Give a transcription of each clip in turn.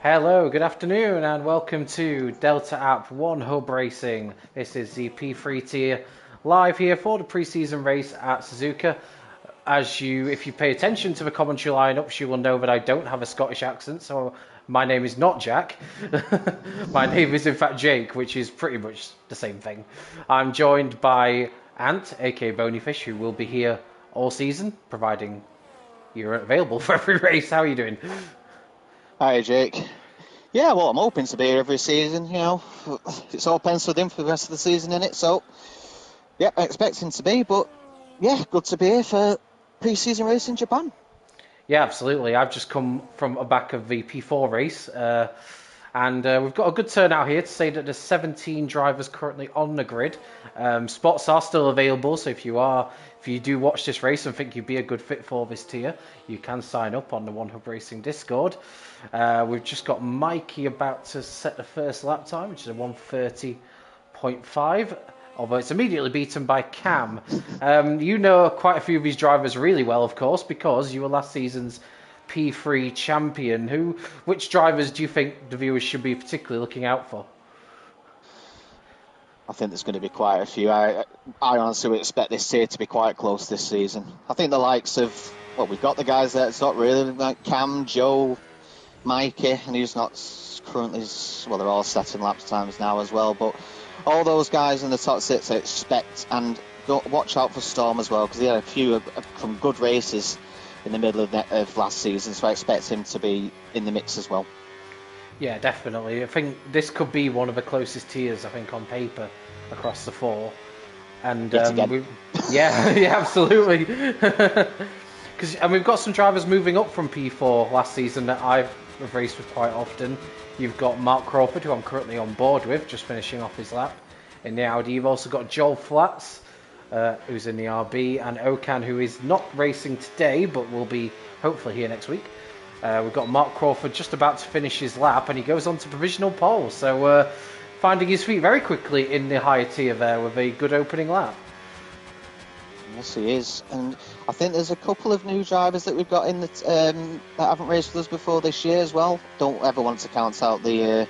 Hello, good afternoon, and welcome to Delta App One Hub Racing. This is the P3 tier live here for the pre-season race at Suzuka. If you pay attention to the commentary lineups, you will know that I don't have a Scottish accent, so my name is not Jack. My name is in fact Jake, which is pretty much the same thing. I'm joined by Ant, aka Bonyfish, who will be here all season, providing you're available for every race. How are you doing? Hi, Jake. Yeah, well, I'm hoping to be here every season. It's all penciled in for the rest of the season, in it. So, yeah, I expect him to be. But yeah, good to be here for pre-season race in Japan. Yeah, absolutely. I've just come from a back of the P4 race, and we've got a good turnout here to say that there's 17 drivers currently on the grid. Spots are still available, so if you do watch this race and think you'd be a good fit for this tier, you can sign up on the One Hub Racing Discord. We've just got Mikey about to set the first lap time, which is a 1:30.5. Although it's immediately beaten by Cam. You know quite a few of these drivers really well, of course, because you were last season's P3 champion. Which drivers do you think the viewers should be particularly looking out for? I think there's going to be quite a few. I honestly would expect this tier to be quite close this season. I think the likes of, well, we've got the guys that it's not really like Cam, Joe, Mikey, and he's not currently, well, they're all setting lap times now as well, but all those guys in the top six I expect, and watch out for Storm as well, because he had a few from good races in the middle of last season, so I expect him to be in the mix as well. Yeah, definitely. I think this could be one of the closest tiers, I think, on paper across the four. And Yet again. yeah, yeah, absolutely. And we've got some drivers moving up from P4 last season that I've raced with quite often. You've got Mark Crawford, who I'm currently on board with, just finishing off his lap in the Audi. You've also got Joel Flats, who's in the RB, and Okan, who is not racing today, but will be hopefully here next week. We've got Mark Crawford just about to finish his lap, and he goes on to provisional pole. So finding his feet very quickly in the higher tier there with a good opening lap. Yes, he is, and I think there's a couple of new drivers that we've got in that haven't raced with us before this year as well. Don't ever want to count out the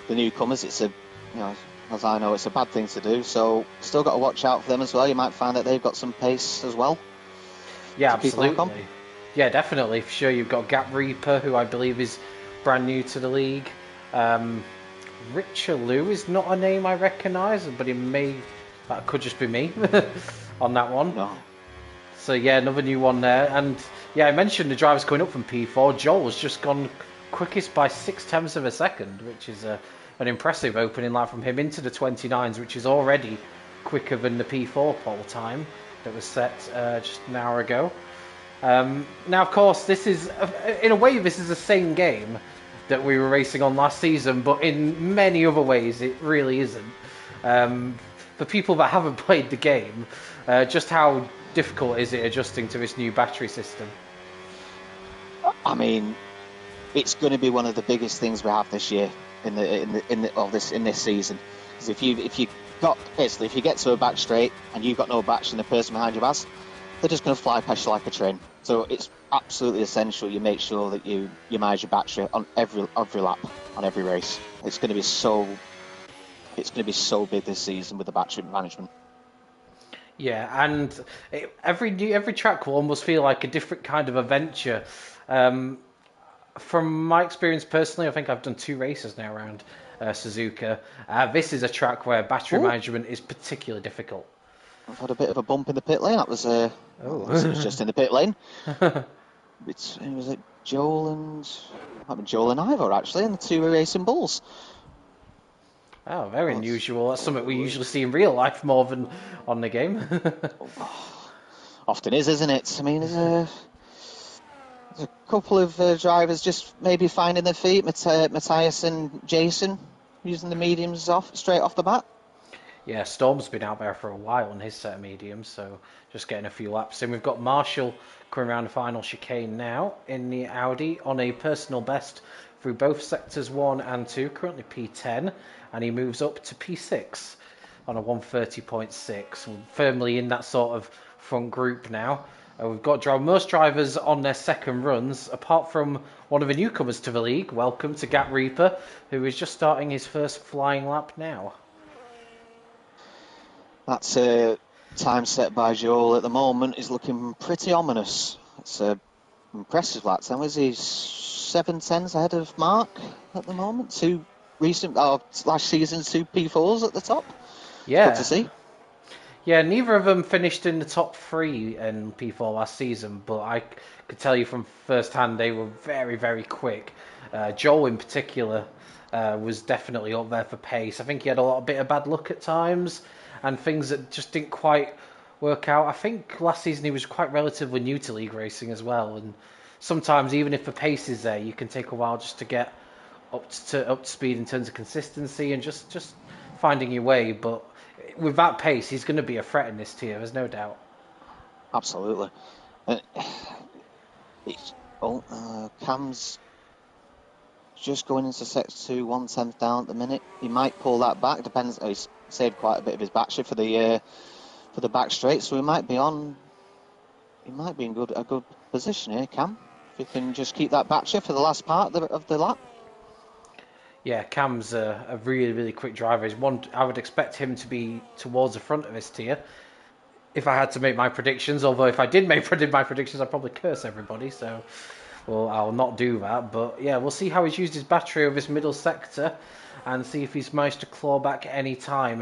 newcomers. It's as I know, it's a bad thing to do. So still got to watch out for them as well. You might find that they've got some pace as well. Yeah, absolutely. Yeah, definitely. For sure, you've got Gap Reaper, who I believe is brand new to the league. Richard Lou is not a name I recognise, but that could just be me on that one. No. So yeah, another new one there. And yeah, I mentioned the drivers coming up from P4. Joel's just gone quickest by 0.6 of a second, which is an impressive opening lap from him into the 29s, which is already quicker than the P4 pole time that was set just an hour ago. Now, of course, this is the same game that we were racing on last season, but in many other ways it really isn't. For people that haven't played the game, just how difficult is it adjusting to this new battery system? I mean, it's going to be one of the biggest things we have this year in this season. Because if you get to a back straight and you've got no battery and the person behind you has, they're just going to fly past you like a train. So it's absolutely essential you make sure that you manage your battery on every lap, on every race. It's going to be so big this season with the battery management. Yeah, and every track will almost feel like a different kind of adventure. From my experience personally, I think I've done 2 races now around Suzuka. This is a track where battery management is particularly difficult. I've had a bit of a bump in the pit lane. That was it was just in the pit lane. It was like Joel and Ivor actually, and the 2 were racing bulls. Oh, very unusual. That's something we usually see in real life more than on the game. Often is, isn't it? I mean, there's a couple of drivers just maybe finding their feet. Matthias and Jason using the mediums straight off the bat. Yeah, Storm's been out there for a while on his set of mediums, so just getting a few laps in. We've got Marshall coming around the final chicane now in the Audi on a personal best through both sectors 1 and 2, currently P10, and he moves up to P6 on a 1:30.6, firmly in that sort of front group now. We've got most drivers on their second runs, apart from one of the newcomers to the league. Welcome to Gap Reaper, who is just starting his first flying lap now. That's a time set by Joel at the moment is looking pretty ominous. It's a impressive lap time. Was he 7/10s ahead of Mark at the moment? Last season's 2 P4s at the top. Yeah. Good to see. Yeah, neither of them finished in the top 3 in P4 last season, but I could tell you from first hand they were very, very quick. Joel in particular was definitely up there for pace. I think he had a bit of bad luck at times and things that just didn't quite work out. I think last season he was quite relatively new to league racing as well, and sometimes even if the pace is there, you can take a while just to get up to speed in terms of consistency and just finding your way. But with that pace, he's going to be a threat in this tier. There's no doubt. Absolutely. Cam's just going into sector 2, 1/10 down at the minute. He might pull that back. Depends. He's saved quite a bit of his battery for the back straight, so he might be in a good position here, Cam. If he can just keep that battery for the last part of the lap. Yeah, Cam's a really, really quick driver. I would expect him to be towards the front of this tier if I had to make my predictions. Although if I did make my predictions, I'd probably curse everybody. So, well, I'll not do that. But yeah, we'll see how he's used his battery over this middle sector, and see if he's managed to claw back any time.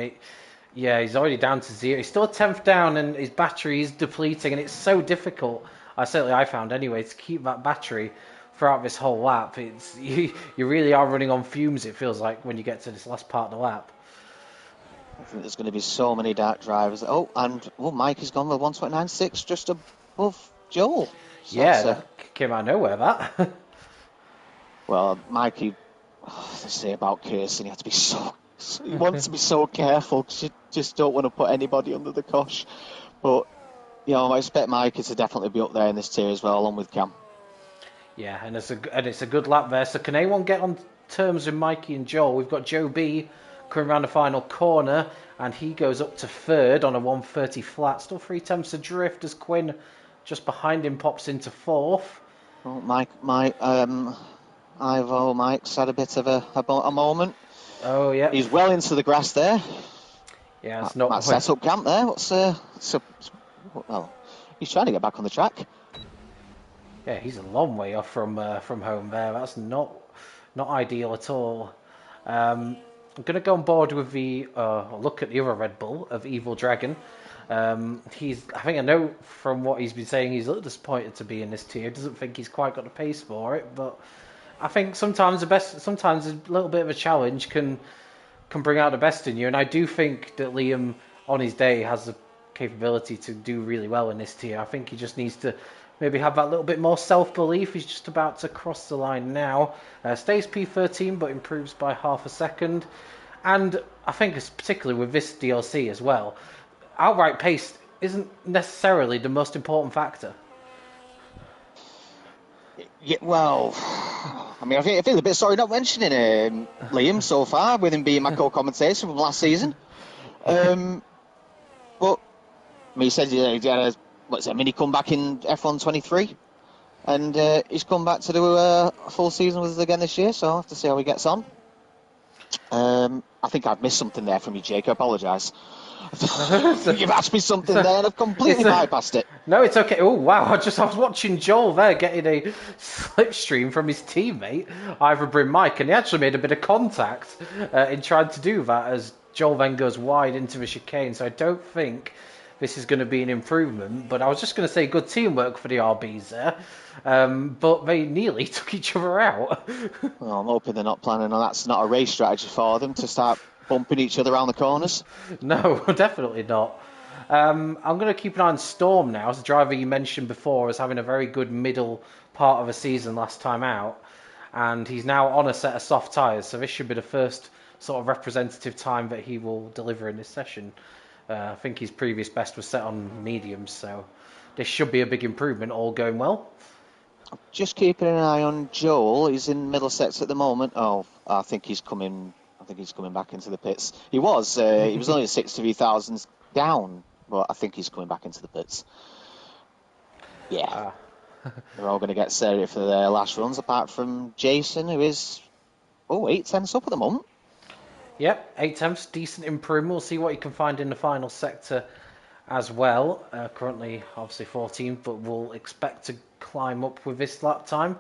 He's already down to 0. He's still 10th down, and his battery is depleting, and it's so difficult. I found anyway, to keep that battery throughout this whole lap. You really are running on fumes, it feels like, when you get to this last part of the lap. I think there's going to be so many dark drivers. Mike has gone with 1:29.6 just above Joel. So that came out of nowhere, that. Well, Mikey, to say about cursing, he wants to be so careful because you just don't want to put anybody under the cosh. But, I expect Mikey to definitely be up there in this tier as well, along with Cam. Yeah, and it's a good lap there. So can anyone get on terms with Mikey and Joel? We've got Joe B coming around the final corner, and he goes up to 3rd on a 1:30 flat. Still 3 tenths adrift as Quinn just behind him pops into 4th. Well, Mike's had a bit of a moment. Oh yeah, he's well into the grass there. Yeah, it's not. That set up camp there. He's trying to get back on the track. Yeah, he's a long way off from home there. That's not ideal at all. I'm going to go on board with the look at the other Red Bull of Evil Dragon. I think I know from what he's been saying, he's a little disappointed to be in this tier. Doesn't think he's quite got the pace for it, but I think sometimes a little bit of a challenge can bring out the best in you. And I do think that Liam on his day has the capability to do really well in this tier. I think he just needs to maybe have that little bit more self-belief. He's just about to cross the line now. Stays P13, but improves by half a second. And I think, particularly with this DLC as well, outright pace isn't necessarily the most important factor. Yeah, well, I mean, I feel a bit sorry not mentioning Liam so far, with him being my co-commentator from last season. But he said he had a mini comeback in F1 23, and he's come back to do a full season with us again this year, so I'll have to see how he gets on. I think I've missed something there from you, Jake. I apologise. You've asked me something there and I've completely bypassed it. No, it's okay. Oh wow, I was watching Joel there getting a slipstream from his teammate Ivor Bryn Mike, and he actually made a bit of contact in trying to do that as Joel then goes wide into the chicane. So I don't think this is going to be an improvement, but I was just going to say good teamwork for the RBs there, but they nearly took each other out. Well, I'm hoping they're not planning on that's not a race strategy for them to start bumping each other around the corners. No, definitely not. I'm going to keep an eye on Storm now, as the driver you mentioned before as having a very good middle part of a season last time out, and he's now on a set of soft tyres, so this should be the first sort of representative time that he will deliver in this session. I think his previous best was set on mediums, so this should be a big improvement, all going well. Just keeping an eye on Joel. He's in Middlesex at the moment. I think he's coming back into the pits. He was only 63,000 down, but I think he's coming back into the pits. Yeah. They're all going to get serious for their last runs, apart from Jason, who is 8 tenths up at the moment. Yep, 8 tenths, decent improvement. We'll see what he can find in the final sector as well. Currently, obviously 14th, but we'll expect to climb up with this lap time.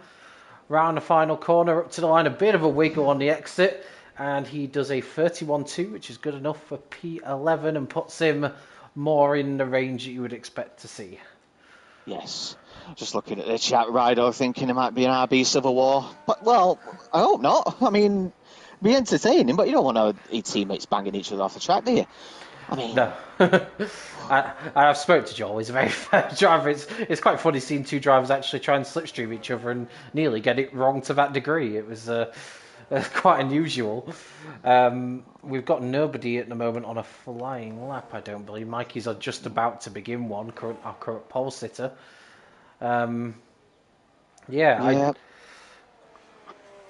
Round the final corner, up to the line, a bit of a wiggle on the exit, and he does a 31.2, which is good enough for P11 and puts him more in the range that you would expect to see. Yes. Just looking at the chat, Rido, thinking it might be an RB Civil War. But, well, I hope not. I mean, be entertaining, but you don't want your teammates banging each other off the track, do you? I mean... No. I've spoke to Joel. He's a very fair driver. It's quite funny seeing two drivers actually try and slipstream each other and nearly get it wrong to that degree. It was quite unusual. We've got nobody at the moment on a flying lap, I don't believe. Mikey's just about to begin one, our current pole sitter. I'm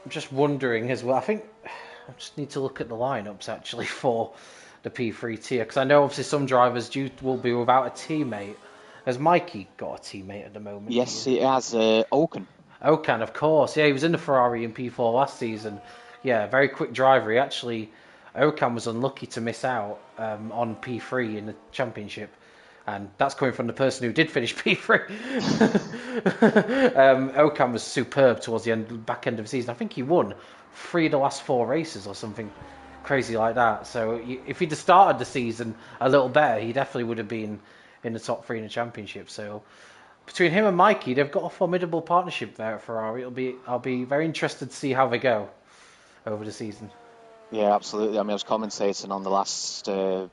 just wondering as well. I think I just need to look at the lineups actually for the P3 tier, because I know obviously some drivers will be without a teammate. Has Mikey got a teammate at the moment? Yes, he has. Okan. Okan, of course. Yeah, he was in the Ferrari in P4 last season. Yeah, very quick driver. Okan was unlucky to miss out on P3 in the championship. And that's coming from the person who did finish P3. Okan was superb towards the back end of the season. I think he won 3 of the last 4 races or something crazy like that. So if he'd have started the season a little better, he definitely would have been in the top 3 in the championship. So between him and Mikey, they've got a formidable partnership there at Ferrari. I'll be very interested to see how they go over the season. Yeah, absolutely. I mean, I was commentating on the last 3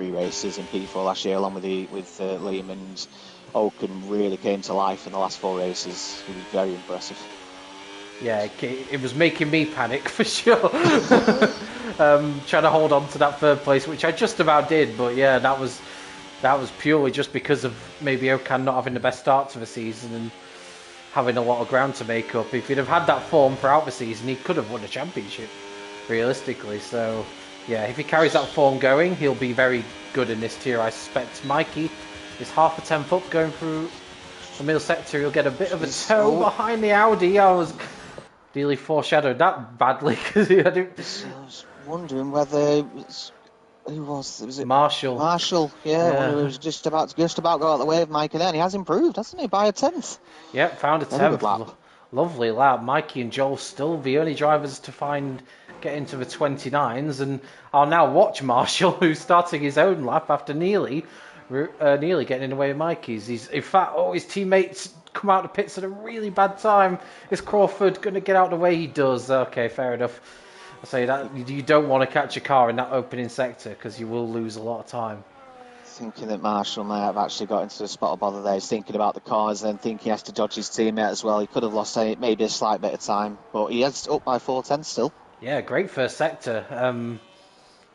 races in P4 last year, along with Liam, and Okan really came to life in the last 4 races. It was very impressive. Yeah, it was making me panic for sure. Trying to hold on to that 3rd place, which I just about did, but yeah, that was purely just because of maybe Okan not having the best start to the season and having a lot of ground to make up. If he'd have had that form throughout the season, he could have won the championship, realistically. So yeah, if he carries that form going, he'll be very good in this tier, I suspect. Mikey is half a tenth up going through the middle sector. He'll get a bit of a toe behind the Audi. I was really foreshadowed that badly because I was wondering whether who was it? Marshall. Yeah. Who was just about go out of the way of Mikey. Then he has improved, hasn't he, by a tenth? Yep, found a 10th. Lovely lap. Mikey and Joel still the only drivers to get into the 29s, and I'll now watch Marshall, who's starting his own lap after nearly getting in the way of Mikey's. His teammates come out of the pits at a really bad time. Is Crawford going to get out of the way? He does. Okay, fair enough. I say that you don't want to catch a car in that opening sector because you will lose a lot of time. Thinking that Marshall may have actually got into the spot of bother there. He's thinking about the cars and then thinking he has to dodge his teammate as well. He could have lost maybe a slight bit of time, but he is up by 4 tenths still. Yeah, great first sector.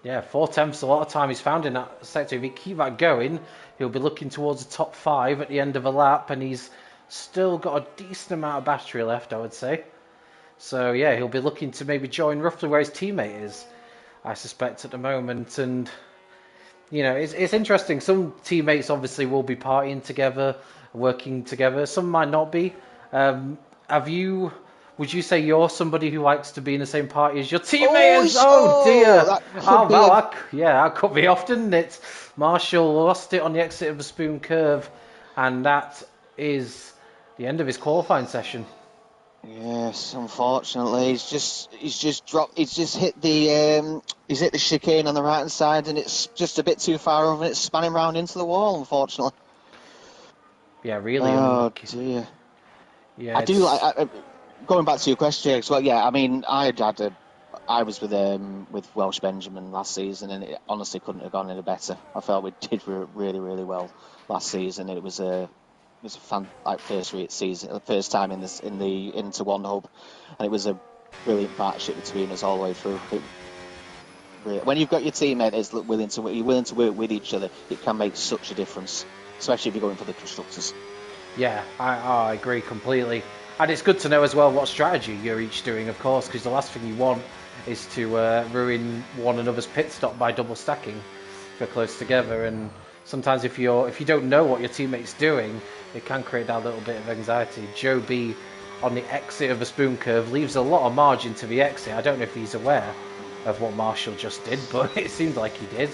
4 tenths a lot of time he's found in that sector. If he keep that going, he'll be looking towards the top 5 at the end of a lap, and he's still got a decent amount of battery left, I would say. So yeah, he'll be looking to maybe join roughly where his teammate is, I suspect, at the moment. And it's interesting. Some teammates obviously will be partying together, working together. Some might not be. Would you say you're somebody who likes to be in the same party as your teammates? Oh dear! That could be often. It's Marshall lost it on the exit of the Spoon Curve, and that is the end of his qualifying session. Yes, unfortunately, he's just hit the chicane on the right hand side, and it's just a bit too far over, and it's spanning round into the wall. Unfortunately. Yeah, really. Oh dear. Yeah, I do like. Going back to your question, well, yeah, I mean, I was with Welsh Benjamin last season, and it honestly couldn't have gone any better. I felt we did really, really well last season. It was a fun first time in the Inter One hub, and it was a brilliant partnership between us all the way through. When you've got your teammate that's willing to work with each other, it can make such a difference, especially if you're going for the constructors. Yeah, I agree completely. And it's good to know as well what strategy you're each doing, of course, because the last thing you want is to ruin one another's pit stop by double stacking if you're close together. And sometimes if you don't know what your teammate's doing, it can create that little bit of anxiety. Joe B on the exit of a spoon curve leaves a lot of margin to the exit. I don't know if he's aware of what Marshall just did, but it seemed like he did.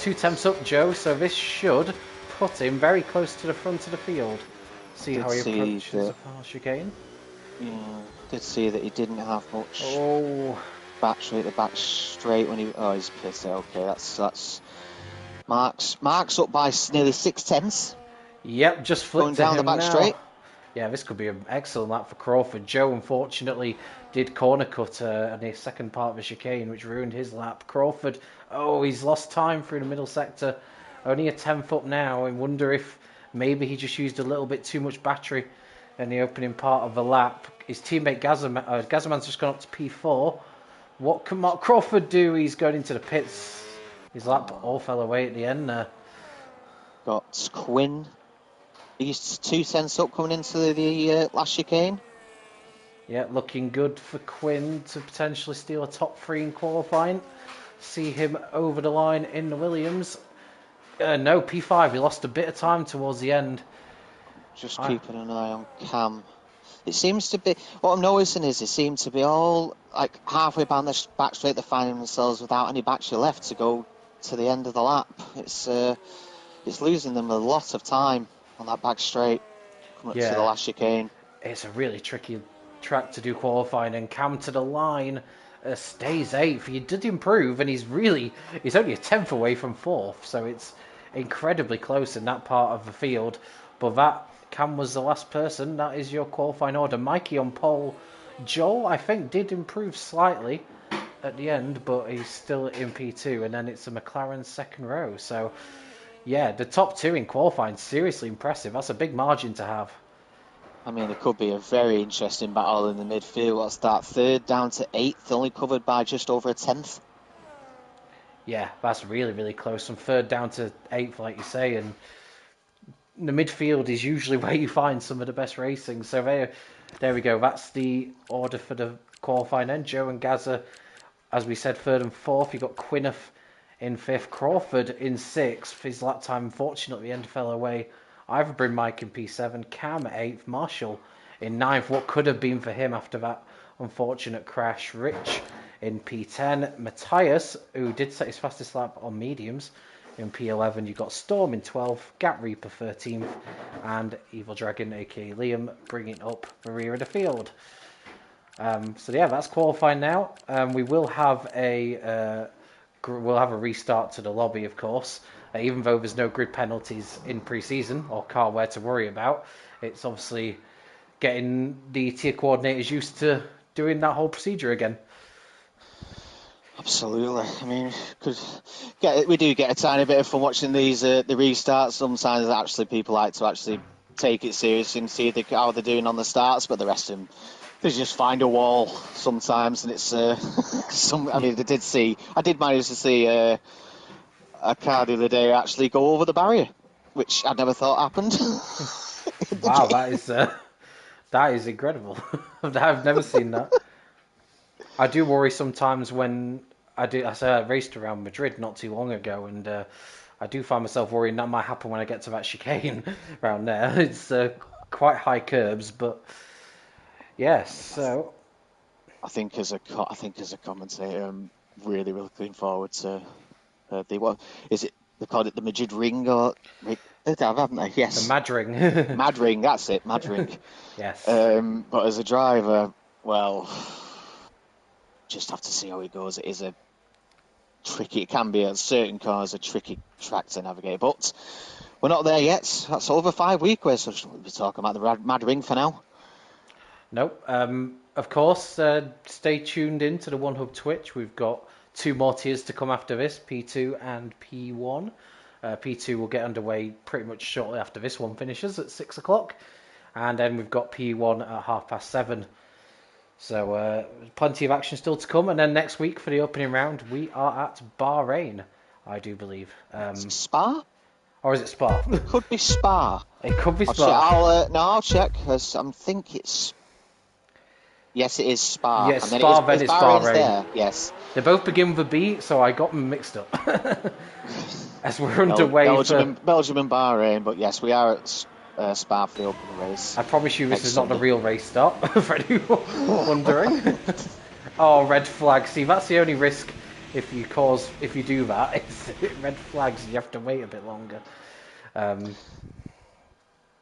2 attempts up, Joe, so this should put him very close to the front of the field. See how he approaches the far chicane. Yeah, did see that he didn't have much battery at the back straight when he. Oh, he's pissed. Okay, that's Mark's up by nearly 6/10. Yep, just flipped going down to him the back now. straight. Yeah, this could be an excellent lap for Crawford. Joe, unfortunately, did corner cut in the second part of the chicane, which ruined his lap. Crawford, he's lost time through the middle sector. Only a 10th up now. I wonder if maybe he just used a little bit too much battery in the opening part of the lap. His teammate Gazzaman's just gone up to P4. What can Mark Crawford do? He's going into the pits. His lap all fell away at the end there. Got Quinn. He's 2 cents up coming into the last chicane. Yeah, looking good for Quinn to potentially steal a top 3 in qualifying. See him over the line in the Williams. No, P5. He lost a bit of time towards the end. Just keeping an eye on Cam. It seems to be, what I'm noticing is they seem to be all like halfway down the back straight. They're finding themselves without any battery left to go to the end of the lap. It's losing them a lot of time on that back straight coming up to the last chicane. It's a really tricky track to do qualifying, and Cam to the line stays 8th. He did improve, and he's only a 10th away from 4th, so it's incredibly close in that part of the field. But that Cam was the last person. That is your qualifying order. Mikey on pole. Joel, I think, did improve slightly at the end, but he's still in P2, and then it's a McLaren second row. So, yeah, the top 2 in qualifying, seriously impressive. That's a big margin to have. I mean, it could be a very interesting battle in the midfield. What's that? 3rd down to 8th, only covered by just over a 10th. Yeah, that's really, really close. From 3rd down to 8th, like you say, and the midfield is usually where you find some of the best racing. So there we go. That's the order for the qualifying end. Joe and Gazza, as we said, 3rd and 4th. You've got Quinnoff in 5th. Crawford in 6th. His lap time, unfortunately, end fell away. Iverbryn Mike in P7. Cam 8th. Marshall in 9th. What could have been for him after that unfortunate crash. Rich in P10. Matthias, who did set his fastest lap on mediums, in P11. You've got Storm in 12th, Gap Reaper 13th, and Evil Dragon, aka Liam, bringing up the rear of the field. So yeah, that's qualifying now. We will have a restart to the lobby, of course. Even though there's no grid penalties in pre-season or car wear to worry about, it's obviously getting the tier coordinators used to doing that whole procedure again. Absolutely. I mean, we do get a tiny bit of fun watching these the restarts. Sometimes actually people like to actually take it seriously and see how they're doing on the starts, but the rest of them, they just find a wall sometimes, and it's I mean, I did manage to see a car the other day actually go over the barrier, which I never thought happened. Wow, that is incredible. I've never seen that. I do worry sometimes when I raced around Madrid not too long ago, and I do find myself worrying that might happen when I get to that chicane around there. It's quite high curbs, but yes. So I think as a commentator, I'm really looking forward to what is it? They called it the Madrid Ring, or haven't they? Yes, the Mad Ring. Mad Ring. That's it, Mad Ring. Yes. But as a driver, well, just have to see how it goes. It is a tricky. It can be at certain cars a tricky track to navigate, but we're not there yet. That's over 5 weeks. So we're talking about the Mad Ring for now. Nope. Of course, stay tuned in to the One Hub Twitch. We've got 2 more tiers to come after this, P2 and P1. P2 will get underway pretty much shortly after this one finishes at 6 o'clock. And then we've got P1 at 7:30. So plenty of action still to come. And then next week for the opening round, we are at Bahrain, I do believe. Spa? Or is it Spa? It could be Spa. It could be Spa. I'll check, because I think it's... Yes, it is Spa. Yeah, And then it is Spa, then if it's Bahrain's Bahrain. there, yes. They both begin with a B, so I got them mixed up. As we're underway for... Belgium and Bahrain, but yes, we are at Spa for the opening race. I promise you this next is not the Sunday. real race start, for anyone wondering. Oh, red flag. See, that's the only risk if you do that. It's red flags, you have to wait a bit longer. And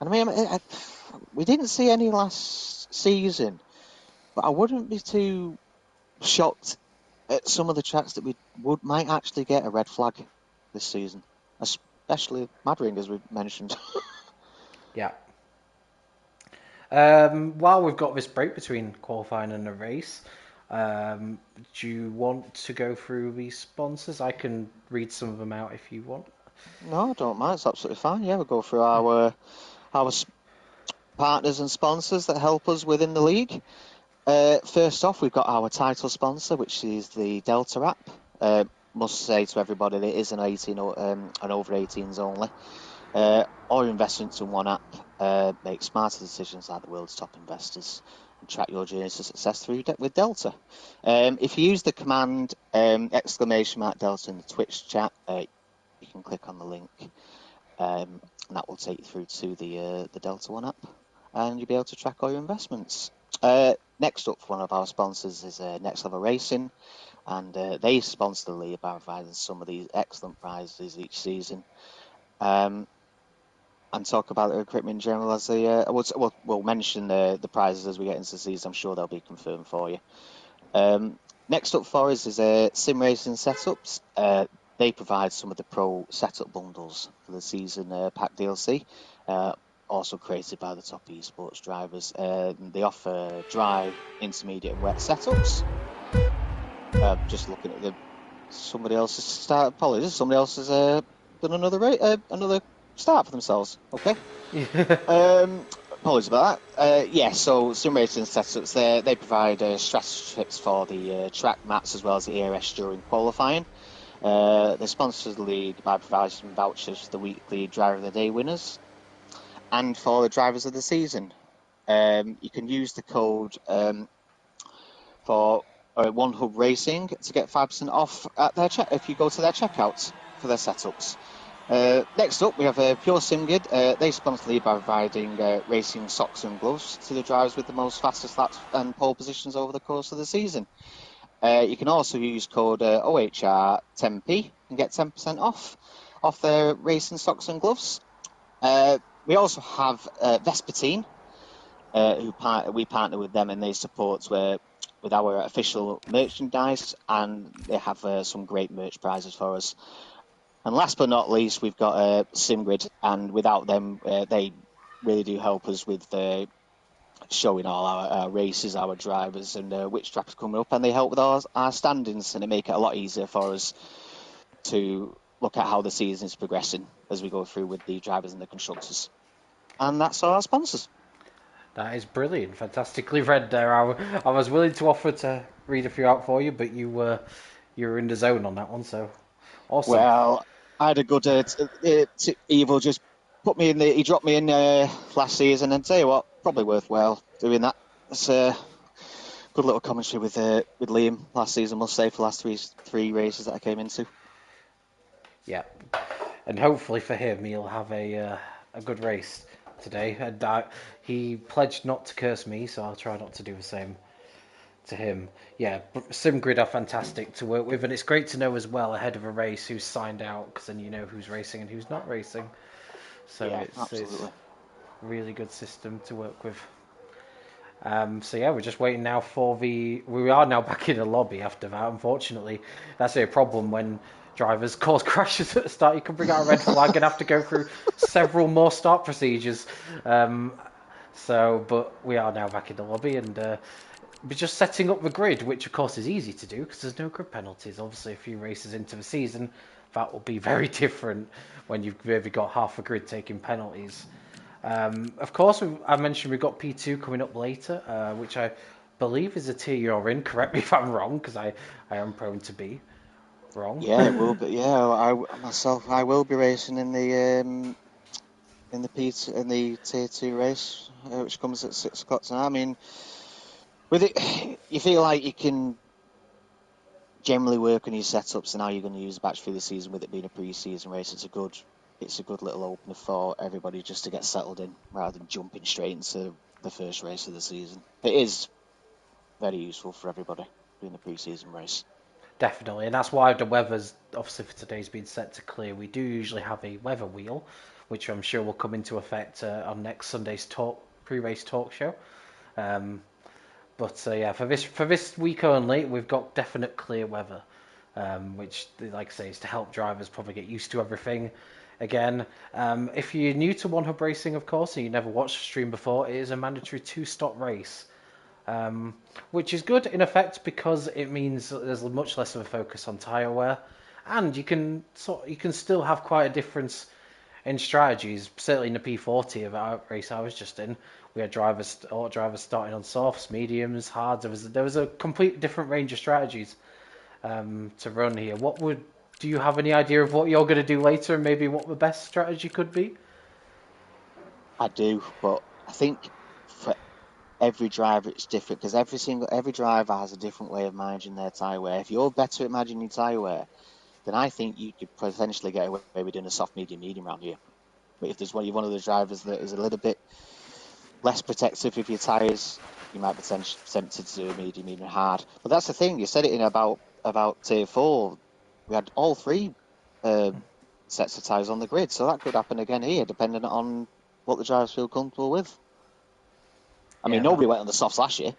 I mean, we didn't see any last season, but I wouldn't be too shocked at some of the tracks that we might actually get a red flag this season, especially Madrid, as we mentioned. Yeah. While we've got this break between qualifying and a race, do you want to go through the sponsors? I can read some of them out if you want. No, I don't mind. It's absolutely fine. Yeah, we'll go through our partners and sponsors that help us within the league. First off, we've got our title sponsor, which is the Delta app. Must say to everybody that it is an over 18s only. All your investments in one app. Make smarter decisions like the world's top investors and track your journey to success with Delta. If you use the command !Delta in the Twitch chat, you can click on the link, and that will take you through to the Delta One app, and you'll be able to track all your investments. Next up, one of our sponsors is Next Level Racing, and they sponsor the league by providing some of these excellent prizes each season. And talk about the equipment in general as we'll mention the prizes as we get into the season. I'm sure they'll be confirmed for you. Next up for us is Sim Racing Setups. They provide some of the pro setup bundles for the season pack DLC, also created by the top esports drivers. They offer dry, intermediate, and wet setups. Just looking at somebody else's start. Apologies, somebody else has done another start for themselves. Okay. Apologies about that. So Sim Racing Setups, they provide strategy tips for the track mats as well as the ERS during qualifying. They sponsor the league by providing vouchers for the weekly Driver of the Day winners and for the drivers of the season. You can use the code for One Hub Racing to get 5% off at their if you go to their checkouts for their setups. Next up, we have Pure SimGrid. They sponsor the league by providing racing socks and gloves to the drivers with the most fastest laps and pole positions over the course of the season. You can also use code OHR10P and get 10% off their racing socks and gloves. We also have Vespertine, we partner with them, and they support with our official merchandise, and they have some great merch prizes for us. And last but not least, we've got SimGrid, and without them, they really do help us with showing all our races, our drivers, and which tracks are coming up, and they help with our standings, and they make it a lot easier for us to look at how the season is progressing as we go through with the drivers and the constructors. And that's all our sponsors. That is brilliant, fantastically read there. I was willing to offer to read a few out for you, but you were in the zone on that one, so awesome. Well, I had a good Evil just put me in he dropped me in last season, and tell you what, probably worthwhile doing that. It's a good little commentary with Liam last season, must say, for the last three races that I came into. Yeah, and hopefully for him, he'll have a good race today. And he pledged not to curse me, so I'll try not to do the same to him. Yeah, SimGrid are fantastic to work with, and it's great to know as well ahead of a race who's signed out, because then you know who's racing and who's not racing. So yeah, it's a really good system to work with. So yeah, we're just waiting now for we are now back in the lobby after that. Unfortunately, that's a problem when drivers cause crashes at the start. You can bring out a red flag and have to go through several more start procedures. But we are now back in the lobby, and we're just setting up the grid, which of course is easy to do because there's no grid penalties. Obviously, a few races into the season, that will be very different when you've maybe got half a grid taking penalties. Of course, I mentioned we've got P2 coming up later, which I believe is a tier you're in. Correct me if I'm wrong, because I am prone to be wrong. Yeah, it will. But yeah, I will be racing in the tier 2 race, which comes at 6 o'clock tonight. I mean, With it, you feel like you can generally work on your setups and how you're going to use the batch for the season. With it being a pre-season race, it's a good little opener for everybody just to get settled in rather than jumping straight into the first race of the season. It is very useful for everybody doing the pre-season race. Definitely, and that's why the weather's obviously for today's been set to clear. We do usually have a weather wheel, which I'm sure will come into effect on next Sunday's pre-race talk show. But yeah, for this week only, we've got definite clear weather, which, like I say, is to help drivers probably get used to everything. Again, if you're new to One Hub Racing, of course, and you never watched the stream before, it is a mandatory 2-stop race, which is good in effect because it means that there's much less of a focus on tyre wear, and you can still have quite a difference in strategies. Certainly in the P40 of our race I was just in, we had drivers starting on softs, mediums, hards. There was a complete different range of strategies to run here. Do you have any idea of what you're going to do later, and maybe what the best strategy could be? I do, but I think for every driver it's different because every driver has a different way of managing their tyre wear. If you're better at managing your tyre wear, then I think you could potentially get away with doing a soft, medium around here. But if you're one of the drivers that is a little bit less protective of your tyres, you might be tempted to do a medium hard. But that's the thing. You said it in about tier 4. We had all 3 sets of tyres on the grid, so that could happen again here, depending on what the drivers feel comfortable with. I mean, nobody went on the softs last year.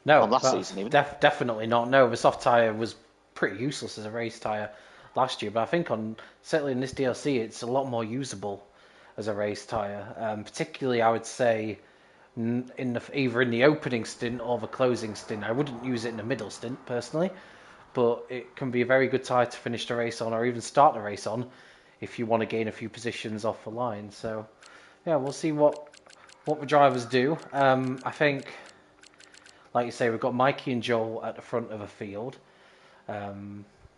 No, last season even. Definitely not. No, the soft tyre was pretty useless as a race tyre last year, but I think certainly in this DLC it's a lot more usable as a race tyre. Particularly, I would say either in the opening stint or the closing stint. I wouldn't use it in the middle stint personally, but it can be a very good tyre to finish the race on, or even start the race on, if you want to gain a few positions off the line. So yeah, we'll see what the drivers do. I think, like you say, we've got Mikey and Joel at the front of the field.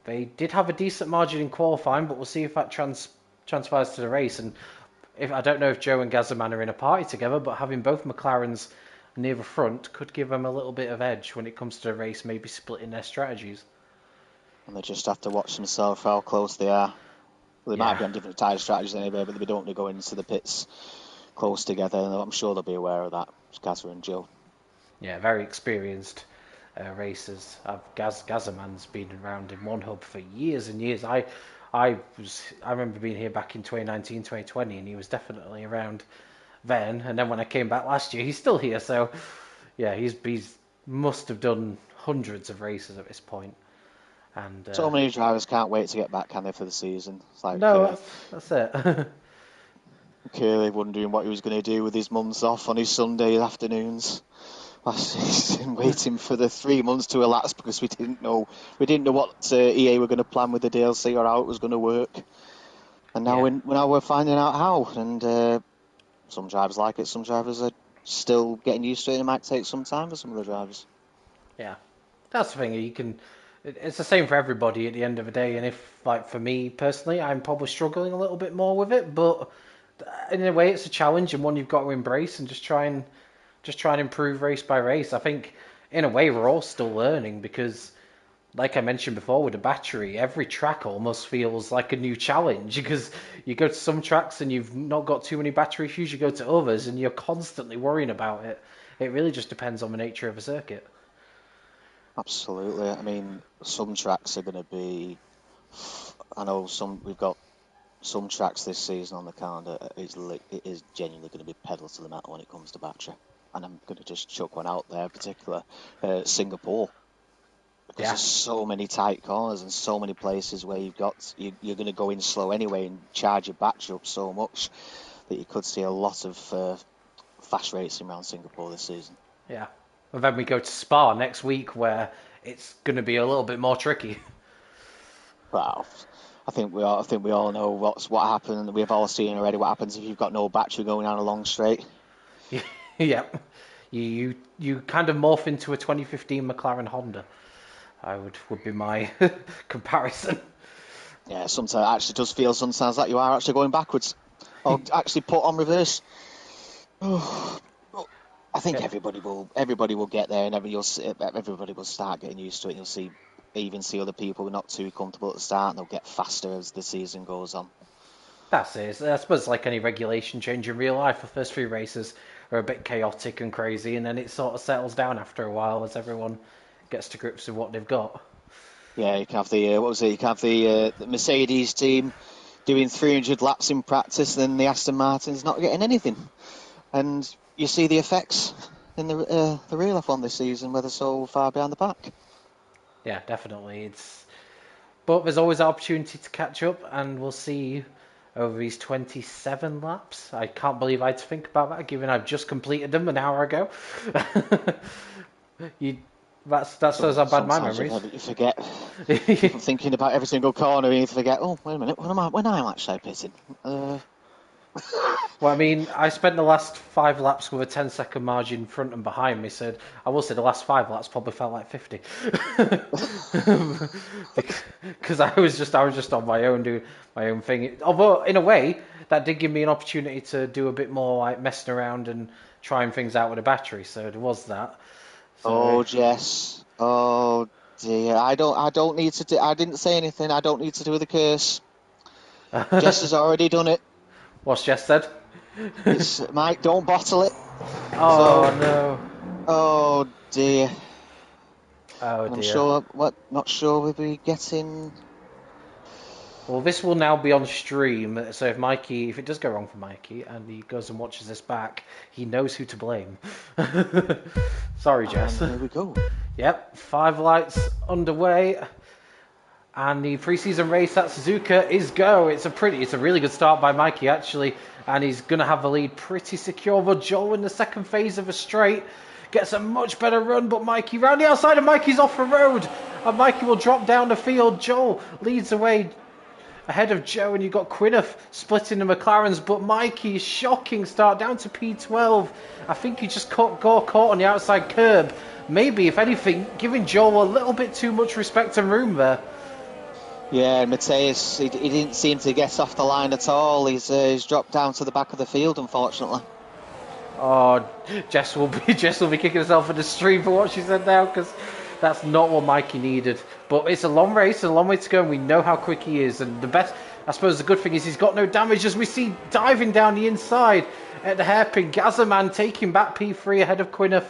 They did have a decent margin in qualifying, but we'll see if that transpires to the race. And I don't know if Joe and Gazaman are in a party together, but having both McLarens near the front could give them a little bit of edge when it comes to the race, maybe splitting their strategies. And they just have to watch themselves how close they are. Well, they might be on different tyre strategies anyway, but they don't want to go into the pits close together. And I'm sure they'll be aware of that, Gaza and Joe. Yeah, very experienced racers. Gazaman's been around in One Hub for years and years. I remember being here back in 2019, 2020, and he was definitely around then. And then when I came back last year, he's still here. So yeah, he's must have done hundreds of races at this point. And so many drivers can't wait to get back, can they, for the season? It's like, no, that's it. Curly wondering what he was going to do with his months off on his Sunday afternoons last season, waiting for the 3 months to elapse because we didn't know what EA were going to plan with the DLC or how it was going to work. And now we're finding out how. And some drivers like it, some drivers are still getting used to it, and it might take some time for some of the drivers. Yeah, that's the thing. It's the same for everybody at the end of the day. And if, like, for me personally, I'm probably struggling a little bit more with it, but in a way, it's a challenge and one you've got to embrace and just try and improve race by race. I think in a way we're all still learning because, like I mentioned before, with the battery, every track almost feels like a new challenge because you go to some tracks and you've not got too many battery issues. You go to others and you're constantly worrying about it. It really just depends on the nature of the circuit. Absolutely. I mean, some tracks are going to be. I know we've got some tracks this season on the calendar. It is genuinely going to be pedal to the metal when it comes to battery. And I'm going to just chuck one out there, in particular, Singapore. Because there's so many tight corners and so many places where you're going to go in slow anyway and charge your battery up so much that you could see a lot of fast racing around Singapore this season. Yeah. And then we go to Spa next week where it's going to be a little bit more tricky. Well, I think we all know what happened. We've all seen already what happens if you've got no battery going down a long straight. Yeah. You kind of morph into a 2015 McLaren Honda. Would be my comparison. Yeah, sometimes it actually does feel sometimes like you are actually going backwards. Or actually put on reverse. I think everybody will get there, and everybody will start getting used to it. And you'll even see other people who are not too comfortable at the start, and they'll get faster as the season goes on. That's it. I suppose like any regulation change in real life, the first few races are a bit chaotic and crazy, and then it sort of settles down after a while as everyone gets to grips with what they've got. Yeah, you can have the You can have the Mercedes team doing 300 laps in practice, and then the Aston Martin's not getting anything, and you see the effects in the real F1 this season, where they're so far behind the pack. Yeah, definitely. But there's always opportunity to catch up, and we'll see over these 27 laps. I can't believe I had to think about that, given I've just completed them an hour ago. That shows how bad my memory is. You forget. Keep thinking about every single corner, and you forget. Oh, wait a minute. When am I actually pitting? Well, I mean, I spent the last 5 laps with a 10-second margin in front and behind me. So I will say the last 5 laps probably felt like 50, because I was just on my own doing my own thing. Although in a way, that did give me an opportunity to do a bit more like messing around and trying things out with a battery. So there was that. So, oh, Jess. Oh dear. I don't need to do. I didn't say anything. I don't need to do the curse. Jess has already done it. What's Jess said? It's, Mike, don't bottle it. Oh no. Oh dear. Oh dear. Not sure we'll be getting. Well, this will now be on stream, so if it does go wrong for Mikey and he goes and watches this back, he knows who to blame. Sorry, Jess. There we go. Yep, 5 lights underway, and the pre-season race at Suzuka is go. It's a really good start by Mikey actually, and he's gonna have the lead pretty secure. But Joel in the second phase of a straight gets a much better run, but Mikey round the outside, and Mikey's off the road, and Mikey will drop down the field. Joel leads away ahead of Joe, and you've got Quinniff splitting the McLarens, but Mikey's shocking start down to P12. I think he just got caught on the outside curb. Maybe, if anything, giving Joel a little bit too much respect and room there. Yeah, Mateus, he didn't seem to get off the line at all. He's dropped down to the back of the field, unfortunately. Oh, Jess will be kicking herself in the stream for what she said now, because that's not what Mikey needed. But it's a long race, a long way to go, and we know how quick he is. And I suppose the good thing is he's got no damage, as we see diving down the inside at the hairpin. Gazzaman taking back P3 ahead of Quinniff.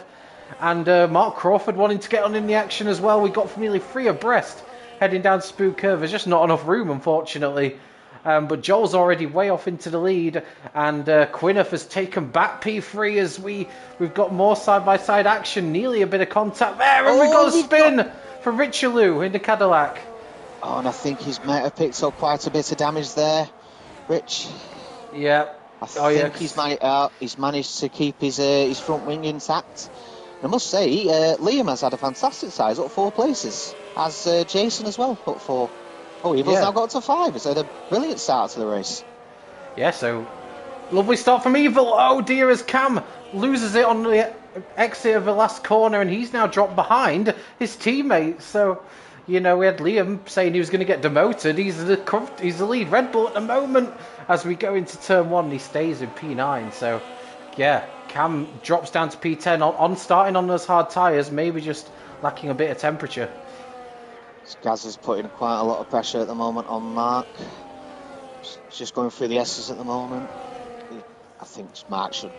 And Mark Crawford wanting to get on in the action as well. We got for nearly 3 abreast heading down Spook Curve. There's just not enough room, unfortunately. But Joel's already way off into the lead, and Quinniff has taken back P3 as we've got more side-by-side action, nearly a bit of contact there, and we've got a spin for Richelieu in the Cadillac. Oh, and I think he's might have picked up quite a bit of damage there, Rich. Yeah. I think he's managed to keep his front wing intact. I must say, Liam has had a fantastic size, up 4 places, as Jason as well, up 4. Oh, Evil's now got to 5. It's had a brilliant start to the race. Yeah, so lovely start from Evil. Oh dear, as Cam loses it on the exit of the last corner, and he's now dropped behind his teammates. So, we had Liam saying he was going to get demoted. He's the lead Red Bull at the moment as we go into turn 1. He stays in P9. So, yeah, Cam drops down to P10 on starting on those hard tyres, maybe just lacking a bit of temperature. Gaz is putting quite a lot of pressure at the moment on Mark. He's just going through the S's at the moment. I think Mark should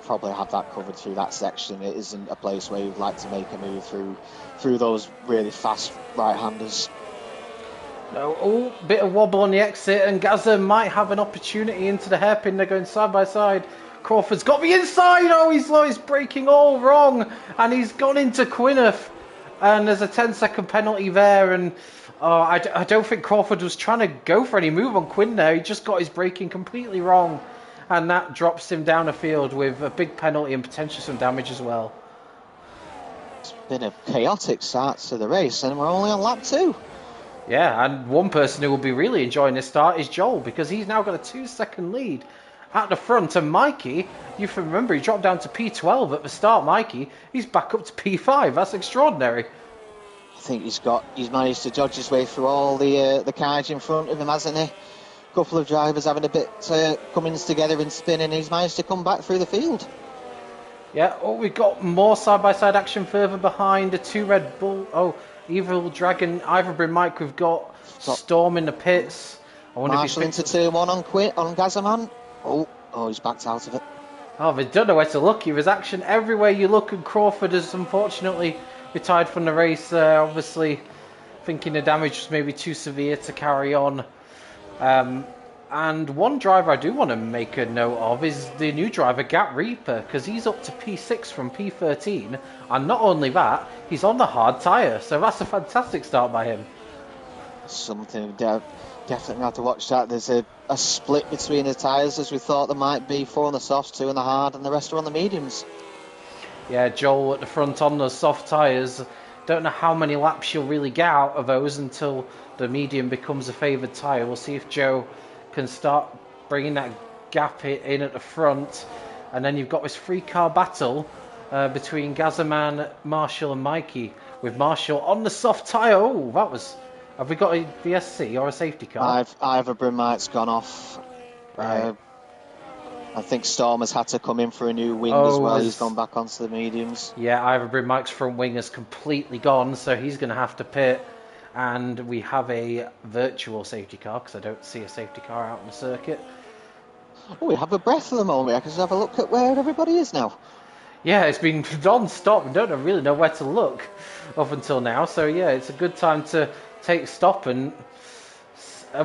probably have that covered through that section. It isn't a place where you'd like to make a move through those really fast right-handers. No, bit of wobble on the exit, and Gazza might have an opportunity into the hairpin. They're going side by side. Crawford's got the inside. Oh, he's braking all wrong, and he's gone into Quinniff. And there's a 10-second penalty there, and I don't think Crawford was trying to go for any move on Quinn there. He just got his braking completely wrong, and that drops him down the field with a big penalty and potentially some damage as well. It's been a chaotic start to the race, and we're only on lap 2. Yeah, and one person who will be really enjoying this start is Joel, because he's now got a 2-second lead at the front, and Mikey, you remember he dropped down to P12 at the start. Mikey, he's back up to P5. That's extraordinary. I think he's managed to dodge his way through all the cars in front of him, hasn't he? A couple of drivers having a bit Cummins together and spinning. He's managed to come back through the field. Yeah, oh, we've got more side-by-side action further behind. The two Red Bull. Oh, Evil Dragon, Ivory Mike. We've got Got Storm in the pits. I wonder if he's Marshall picked into up. turn one on Gazaman. Oh, he's backed out of it. Oh, they don't know where to look. There was action everywhere you look, and Crawford has unfortunately retired from the race. Obviously, thinking the damage was maybe too severe to carry on. And one driver I do want to make a note of is the new driver, Gap Reaper, because he's up to P6 from P13. And not only that, he's on the hard tyre. So that's a fantastic start by him. Something definitely have to watch that. There's a split between the tyres as we thought there might be. 4 on the softs, 2 on the hard, and the rest are on the mediums. Yeah, Joel at the front on those soft tyres. Don't know how many laps you'll really get out of those until the medium becomes a favoured tyre. We'll see if Joe can start bringing that gap in at the front. And then you've got this 3-car battle between Gazaman, Marshall and Mikey. With Marshall on the soft tyre. Oh, that was... Have we got a VSC or a safety car? Ivor Brimite's gone off. Right. I think Storm has had to come in for a new wing as well. He's gone back onto the mediums. Yeah, Ivor Mike's front wing is completely gone, so he's going to have to pit. And we have a virtual safety car, because I don't see a safety car out on the circuit. Oh, we have a breath for the moment. I can just have a look at where everybody is now. Yeah, it's been non-stop. We don't really know where to look up until now. So yeah, it's a good time to take stock, and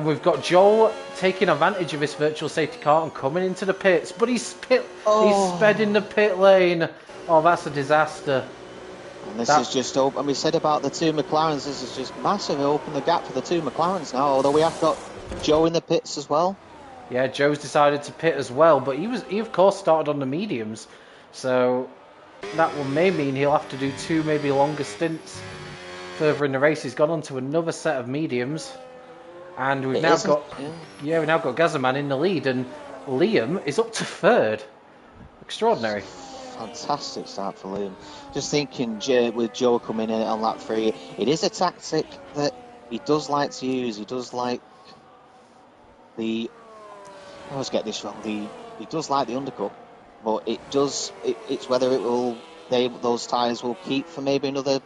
we've got Joel taking advantage of this virtual safety car and coming into the pits, but he's sped in the pit lane. Oh, that's a disaster. And this is just open. And we said about the 2 McLarens, this is just massively opened the gap for the 2 McLarens now, although we have got Joe in the pits as well. Yeah, Joe's decided to pit as well, but he of course started on the mediums, so that may mean he'll have to do 2 maybe longer stints further in the race. He's gone on to another set of mediums, and we've now got Gazaman in the lead, and Liam is up to 3rd. Extraordinary. Fantastic start for Liam. Just thinking, with Joe coming in on lap 3, it is a tactic that he does like to use. He does like I always get this wrong. He does like the undercut, but it's whether those tyres will keep for maybe another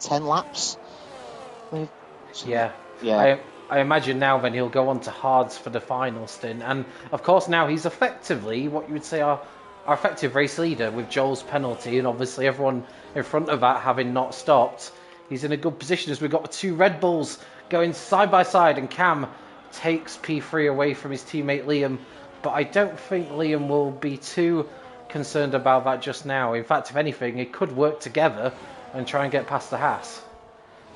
10 laps. Yeah. I imagine now then he'll go on to hards for the final stint, and of course now he's effectively what you would say our effective race leader with Joel's penalty, and obviously everyone in front of that having not stopped. He's in a good position as we've got the 2 Red Bulls going side by side, and Cam takes P3 away from his teammate Liam, but I don't think Liam will be too concerned about that just now. In fact, if anything, it could work together and try and get past the Haas.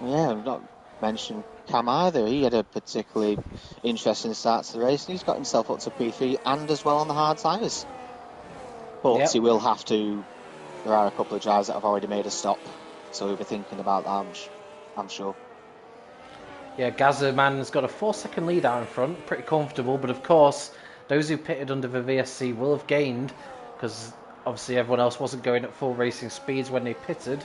Yeah, I've not mentioned Cam either. He had a particularly interesting start to the race, and he's got himself up to P3 and as well on the hard tyres. But he will have to. There are a couple of drivers that have already made a stop, so he'll be thinking about that, I'm sure. Yeah, Gazaman's got a 4-second lead out in front, pretty comfortable, but of course, those who pitted under the VSC will have gained, because obviously everyone else wasn't going at full racing speeds when they pitted.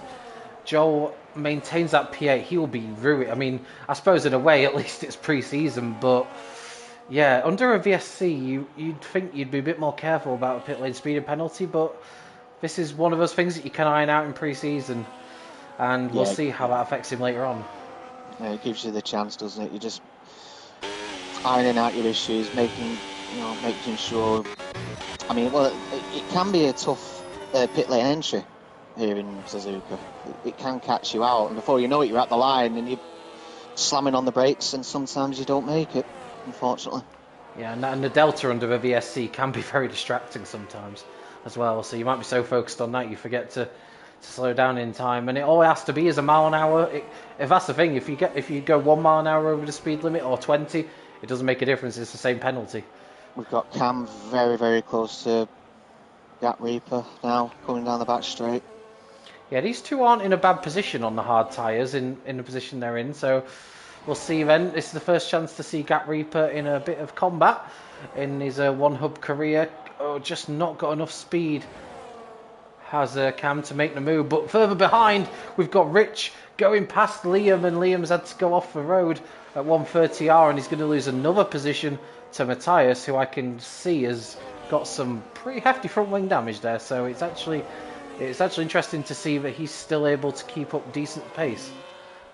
Joel maintains that P8, he will be ruined. I mean, I suppose in a way, at least it's pre-season, but yeah, under a VSC, you'd think you'd be a bit more careful about a pit lane speed and penalty, but this is one of those things that you can iron out in pre-season, and we'll see how that affects him later on. Yeah, it gives you the chance, doesn't it? You're just ironing out your issues, making sure. I mean, well, it can be a tough pit lane entry here in Suzuka. It can catch you out, and before you know it, you're at the line and you're slamming on the brakes, and sometimes you don't make it, unfortunately. Yeah, and the delta under a VSC can be very distracting sometimes as well. So you might be so focused on that you forget to slow down in time, and it all has to be is a mile an hour. If that's the thing, if you go 1 mile an hour over the speed limit or 20, it doesn't make a difference. It's the same penalty. We've got Cam very, very close to Gap Reaper now, coming down the back straight. Yeah, these two aren't in a bad position on the hard tyres in the position they're in, so we'll see then. This is the first chance to see Gap Reaper in a bit of combat in his one hub career. Oh, just not got enough speed. Has Cam to make the move, but further behind we've got Rich going past Liam, and Liam's had to go off the road at 130R, and he's going to lose another position to Matthias, who I can see has got some pretty hefty front wing damage there, so it's actually it's actually interesting to see that he's still able to keep up decent pace.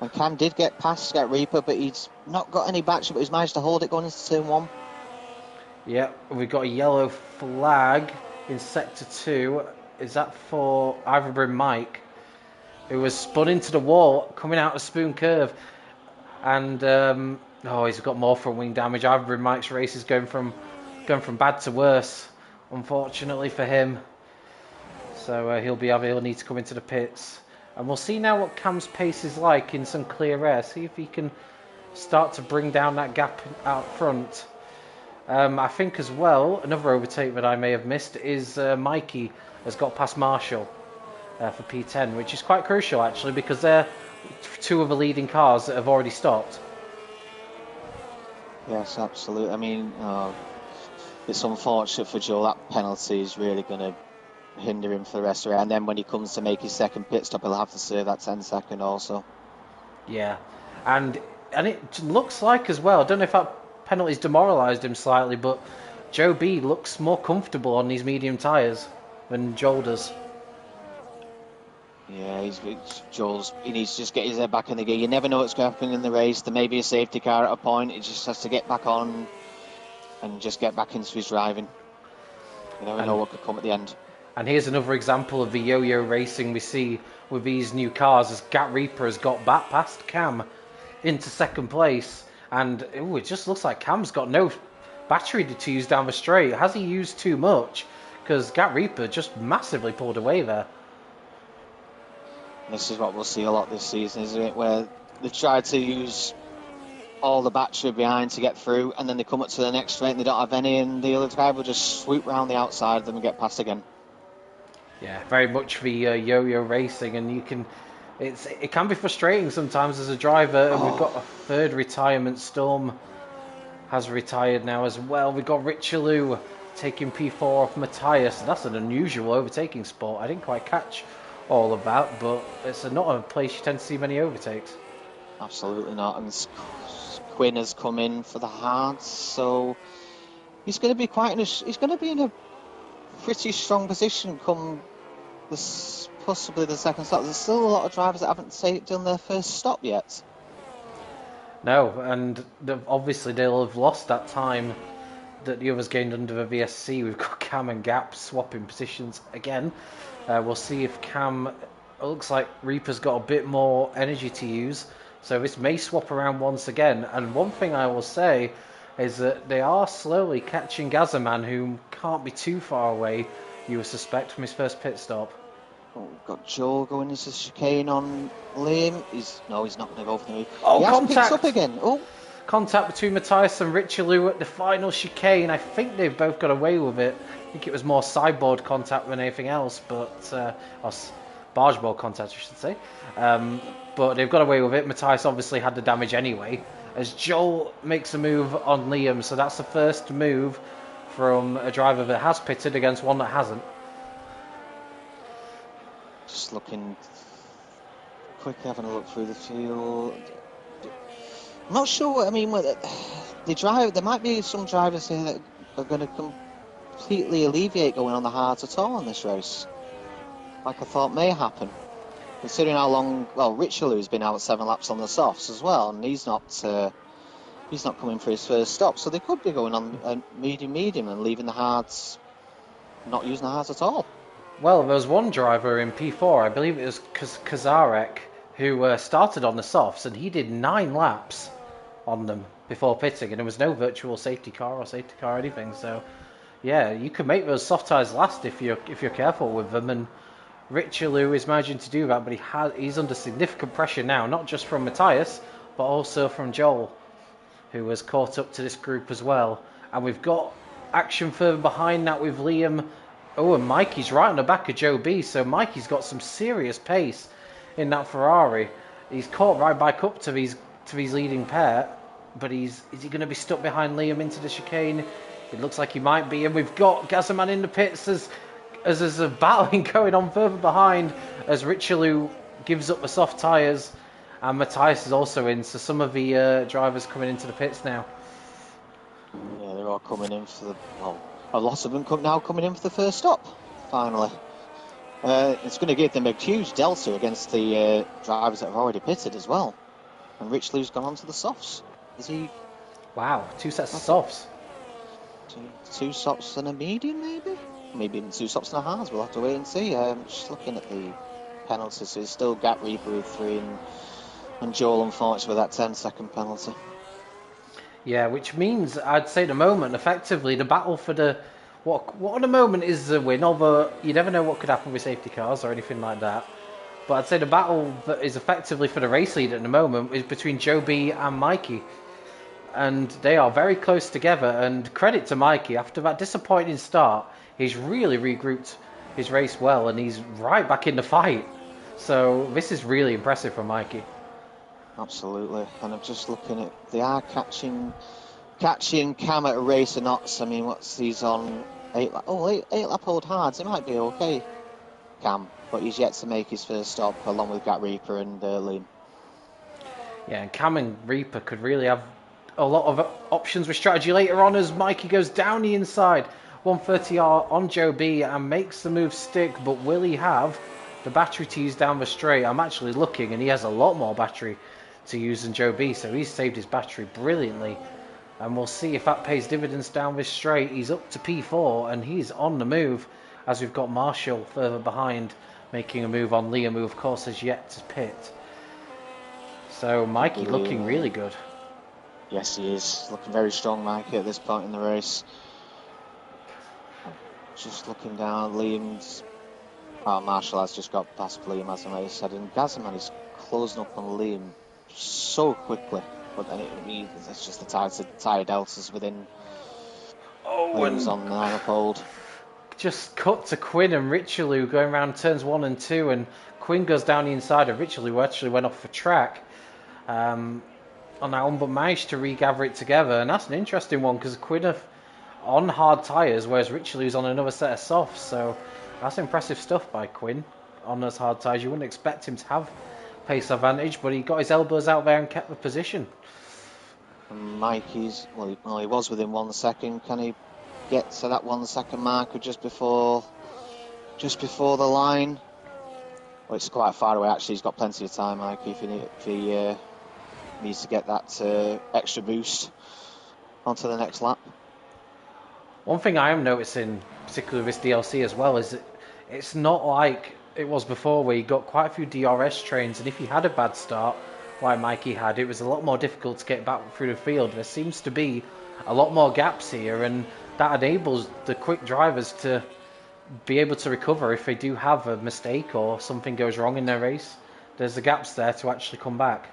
And Cam did get Reaper, but he's not got any battery, but he's managed to hold it going into turn 1. Yeah, we've got a yellow flag in sector 2. Is that for Ivory Mike, who was spun into the wall coming out of Spoon Curve? And he's got more front wing damage. Ivory Mike's race is going from bad to worse, unfortunately for him. So he'll need to come into the pits. And we'll see now what Cam's pace is like in some clear air. See if he can start to bring down that gap out front. I think as well, another overtake that I may have missed is Mikey has got past Marshall for P10, which is quite crucial actually, because they're two of the leading cars that have already stopped. Yes, absolutely. I mean, it's unfortunate for Joe. That penalty is really going to hinder him for the rest of it. And then when he comes to make his second pit stop, he'll have to serve that 10-second also. Yeah, and it looks like as well, I don't know if that penalty's demoralised him slightly, but Joe B looks more comfortable on these medium tyres than Joel does. Yeah, he needs to just get his head back in the gear. You never know what's going to happen in the race. There may be a safety car at a point. He just has to get back on and just get back into his driving. You never know what could come at the end. And here's another example of the yo-yo racing we see with these new cars, as Gat Reaper has got back past Cam into second place. And it just looks like Cam's got no battery to use down the straight. Has he used too much? Because Gat Reaper just massively pulled away there. This is what we'll see a lot this season, isn't it? Where they've tried to use all the battery behind to get through, and then they come up to the next straight and they don't have any, and the other driver will just swoop round the outside of them and get past again. Yeah, very much the yo-yo racing, and it can be frustrating sometimes as a driver. And we've got a third retirement. Storm has retired now as well. We've got Richelieu taking P4 off Matthias. That's an unusual overtaking spot. I didn't quite catch all of that, but it's not a place you tend to see many overtakes. Absolutely not. And Quinn has come in for the hards, so he's going to be in a pretty strong position come possibly the second stop. There's still a lot of drivers that haven't done their first stop yet. No, and obviously they'll have lost that time that the others gained under the VSC. We've got Cam and Gap swapping positions again. We'll see if Cam, it looks like Reaper's got a bit more energy to use, so this may swap around once again. And one thing I will say is that they are slowly catching Gazzaman, who can't be too far away, you would suspect, from his first pit stop. Oh, we've got Joel going into chicane on Liam. He's not going to go for the move. Oh, he contact! Has picked up again. Oh. Contact between Matthias and Richelieu at the final chicane. I think they've both got away with it. I think it was more sideboard contact than anything else, or bargeboard contact, I should say. But they've got away with it. Matthias obviously had the damage anyway, as Joel makes a move on Liam. So that's the first move from a driver that has pitted against one that hasn't. Just looking quickly, having a look through the field. I'm not sure. I mean, there might be some drivers here that are going to completely alleviate going on the hards at all in this race, like I thought may happen. Considering how long, Richelieu's been out 7 laps on the softs as well, and he's not coming for his first stop, so they could be going on a medium and leaving the hards, not using the hards at all. Well, there was one driver in P4, I believe it was Kazarek, who started on the softs, and he did 9 laps on them before pitting, and there was no virtual safety car or anything. So, yeah, you can make those soft tyres last if you're careful with them. And Richelieu is managing to do that, but he's under significant pressure now, not just from Matthias, but also from Joel, who has caught up to this group as well. And we've got action further behind that with Liam. Oh, and Mikey's right on the back of Joe B, so Mikey's got some serious pace in that Ferrari. He's caught right back up to his leading pair, but is he going to be stuck behind Liam into the chicane? It looks like he might be, and we've got Gazzaman in the pits as there's a battling going on further behind, as Richelieu gives up the soft tyres, and Matthias is also in, so some of the drivers coming into the pits now. Yeah, they're all coming in for a lot of them now coming in for the first stop, finally. It's going to give them a huge delta against the drivers that have already pitted as well. And Rich Lou's gone on to the softs. Is he? Wow, 2 sets of softs. Two softs and a medium, maybe? Maybe even 2 softs and a hard. We'll have to wait and see. Just looking at the penalties, so it's still Gap Reaper with 3 and Joel, unfortunately, with that 10-second penalty. Yeah, which means I'd say at the moment, effectively, the battle for the what at the moment is the win. Although you never know what could happen with safety cars or anything like that. But I'd say the battle that is effectively for the race lead at the moment is between Joe B and Mikey, and they are very close together. And credit to Mikey, after that disappointing start, he's really regrouped his race well, and he's right back in the fight. So this is really impressive from Mikey. Absolutely, and I'm just looking at they are catching Cam at a race of knots. I mean, what's he's on 8 lap old hards. It might be okay, Cam, but he's yet to make his first stop along with Gap Reaper and Liam. Yeah, and Cam and Reaper could really have a lot of options with strategy later on as Mikey goes down the inside. 130R on Joe B and makes the move stick, but will he have the battery to use down the straight? I'm actually looking, and he has a lot more battery to use than Joe B, so he's saved his battery brilliantly. And we'll see if that pays dividends down this straight. He's up to P4 and he's on the move, as we've got Marshall further behind making a move on Liam, who of course has yet to pit. So Mikey looking really good. Yes, he is looking very strong, Mikey, at this point in the race. Just looking down, Marshall has just got past Liam, as I said, and Gazman is closing up on Liam so quickly. But then it's just the tyre deltas within. Liam's on 9 up old. Just cut to Quinn and Richelieu going around turns 1 and 2, and Quinn goes down the inside of Richelieu, who actually went off the track on that one, but managed to regather it together. And that's an interesting one because Quinn are on hard tyres, whereas Richelieu's on another set of softs. So that's impressive stuff by Quinn on those hard tyres. You wouldn't expect him to have pace advantage, but he got his elbows out there and kept the position. And Mikey's, he was within 1 second. Can he get to that 1 second marker just before the line? Well, it's quite far away actually. He's got plenty of time, Mikey, if he needs to get that extra boost onto the next lap. One thing I am noticing, particularly with this DLC as well, is that it's not like it was before where you got quite a few DRS trains, and if you had a bad start, like Mikey had, it was a lot more difficult to get back through the field. There seems to be a lot more gaps here, and that enables the quick drivers to be able to recover if they do have a mistake or something goes wrong in their race. There's the gaps there to actually come back.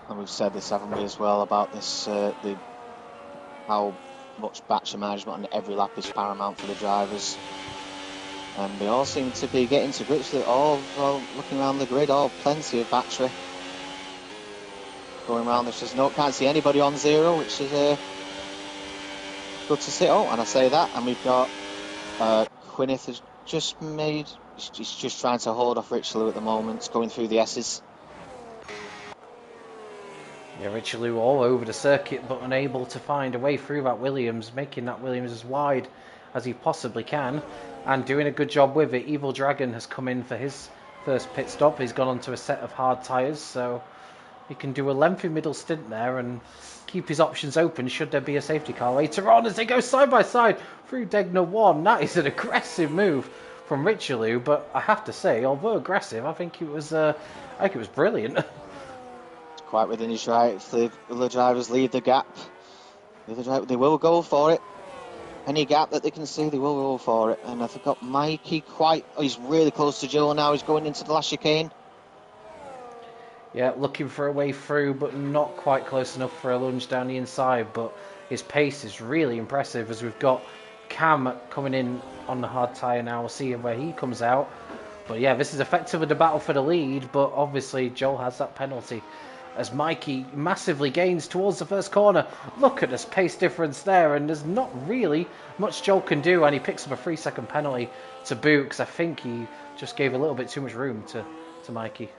And we've said this, haven't we, as well, about this, how much battery management on every lap is paramount for the drivers. And they all seem to be getting to grips with it, all looking around the grid, all plenty of battery going around. There's just can't see anybody on 0, which is good to see. Oh, and I say that, and we've got Quineth has just made, he's just trying to hold off Richelieu at the moment, going through the S's. Yeah, Richelieu all over the circuit, but unable to find a way through that Williams, making that Williams as wide as he possibly can, and doing a good job with it. Evil Dragon has come in for his first pit stop. He's gone onto a set of hard tyres, so he can do a lengthy middle stint there and keep his options open should there be a safety car later on as they go side by side through Degner 1. That is an aggressive move from Richelieu, but I have to say, although aggressive, I think it was brilliant. Quite within his right. If the other drivers leave the gap, they will go for it. Any gap that they can see, they will go for it. And I forgot Mikey he's really close to Joe now. He's going into the last chicane. Yeah, looking for a way through, but not quite close enough for a lunge down the inside. But his pace is really impressive as we've got Cam coming in on the hard tyre now. We'll see where he comes out. But yeah, this is effectively the battle for the lead, but obviously Joel has that penalty as Mikey massively gains towards the first corner. Look at this pace difference there, and there's not really much Joel can do, and he picks up a 3-second penalty to boot, because I think he just gave a little bit too much room to Mikey.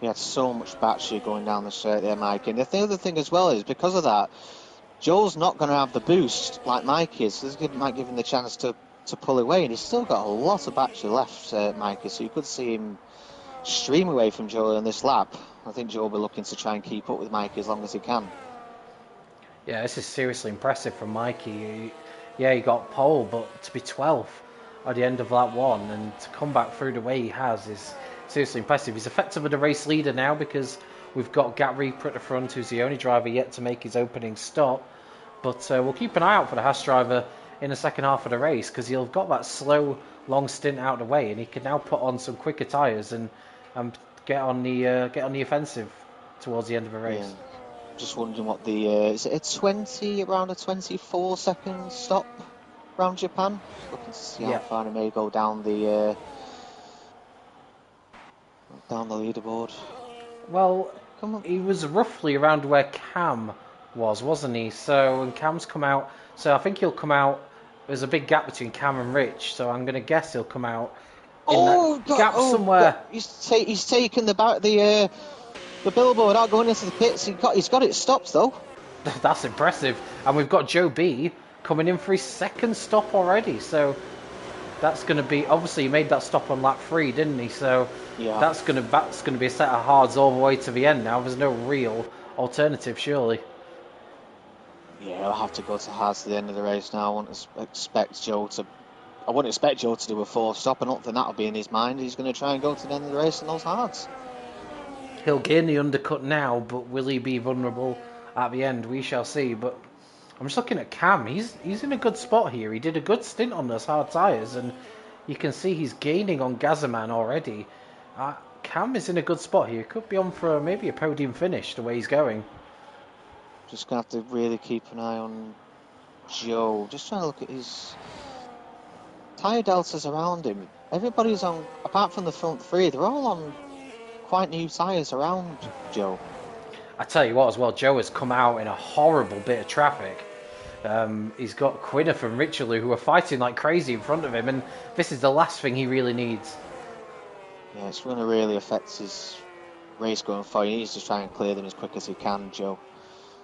He had so much battery going down the straight there, Mikey. And the other thing as well is, because of that, Joel's not going to have the boost like Mike is. This might give him the chance to to pull away, and he's still got a lot of battery left, Mikey, so you could see him stream away from Joe in this lap. I think Joe will be looking to try and keep up with Mikey as long as he can. Yeah, this is seriously impressive from Mikey. He got pole, but to be 12th at the end of lap 1 and to come back through the way he has is seriously impressive. He's effectively the race leader now because we've got Gat Reaper at the front, who's the only driver yet to make his opening stop. But we'll keep an eye out for the Haas driver in the second half of the race because he'll have got that slow, long stint out of the way, and he can now put on some quicker tyres and get on the offensive towards the end of the race. Yeah. Just wondering what the is it around a 24-second stop around Japan? Looking to see how far he may go down the leaderboard. Well, he was roughly around where Cam was, wasn't he? So when Cam's come out, so I think he'll come out. There's a big gap between Cam and Rich, so I'm going to guess he'll come out in that gap somewhere. God. He's taken the billboard without going into the pits. He's got it stopped though. That's impressive. And we've got Joe B coming in for his second stop already. So that's going to be, obviously he made that stop on lap 3, didn't he? So that's going to be a set of hards all the way to the end now. There's no real alternative, surely. Yeah, I'll have to go to hards to the end of the race now. I wouldn't expect Joe to do a 4th stop. I don't think that'll be in his mind. He's going to try and go to the end of the race in those hards. He'll gain the undercut now, but will he be vulnerable at the end? We shall see. But I'm just looking at Cam. He's in a good spot here. He did a good stint on those hard tyres, and you can see he's gaining on Gazzaman already. Cam is in a good spot here. Could be on for maybe a podium finish the way he's going. Just going to have to really keep an eye on Joe. Just trying to look at his tyre deltas around him. Everybody's on, apart from the front 3, they're all on quite new tyres around Joe. I tell you what as well, Joe has come out in a horrible bit of traffic. He's got Quinner and Richelieu who are fighting like crazy in front of him, and this is the last thing he really needs. Yeah, it's going to really affect his race going forward. He needs to try and clear them as quick as he can, Joe.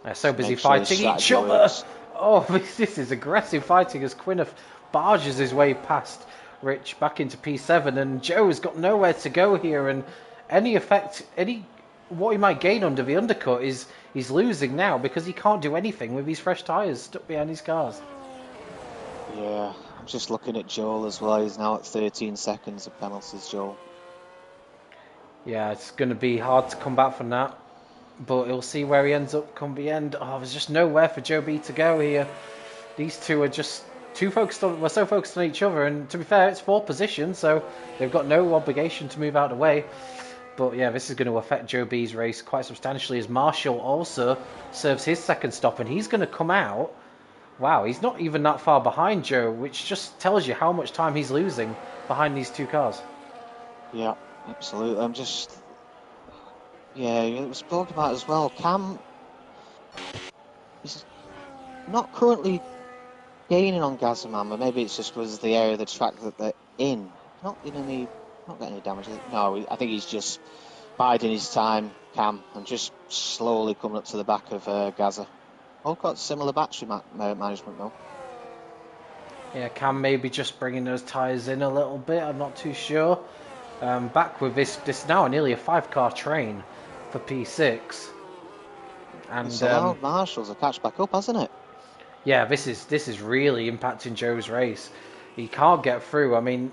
They're so busy fighting each other. Oh, this is aggressive fighting as Quinner barges his way past Rich back into P7, and Joe has got nowhere to go here, and what he might gain under the undercut is he's losing now because he can't do anything with his fresh tyres stuck behind his cars. Yeah, I'm just looking at Joel as well. He's now at 13 seconds of penalties, Joel. Yeah, it's going to be hard to come back from that, but he'll see where he ends up come the end. Oh, there's just nowhere for Joe B to go here. These two are just we're so focused on each other, and to be fair, it's 4th position, so they've got no obligation to move out of the way. But yeah, this is going to affect Joe B's race quite substantially as Marshall also serves his second stop, and he's going to come out. Wow, he's not even that far behind Joe, which just tells you how much time he's losing behind these two cars. Yeah, absolutely. It was spoken about as well. Cam is not currently gaining on Gazzaman, but maybe it's just because of the area of the track that they're in. Not getting any damage. No, I think he's just biding his time, Cam, and just slowly coming up to the back of Gaza. All got similar battery management though. Yeah, Cam maybe just bringing those tyres in a little bit. I'm not too sure. Back with this now nearly a 5-car train for P6. And so now Marshall's a catch back up, hasn't it? Yeah, this is really impacting Joe's race. He can't get through. I mean,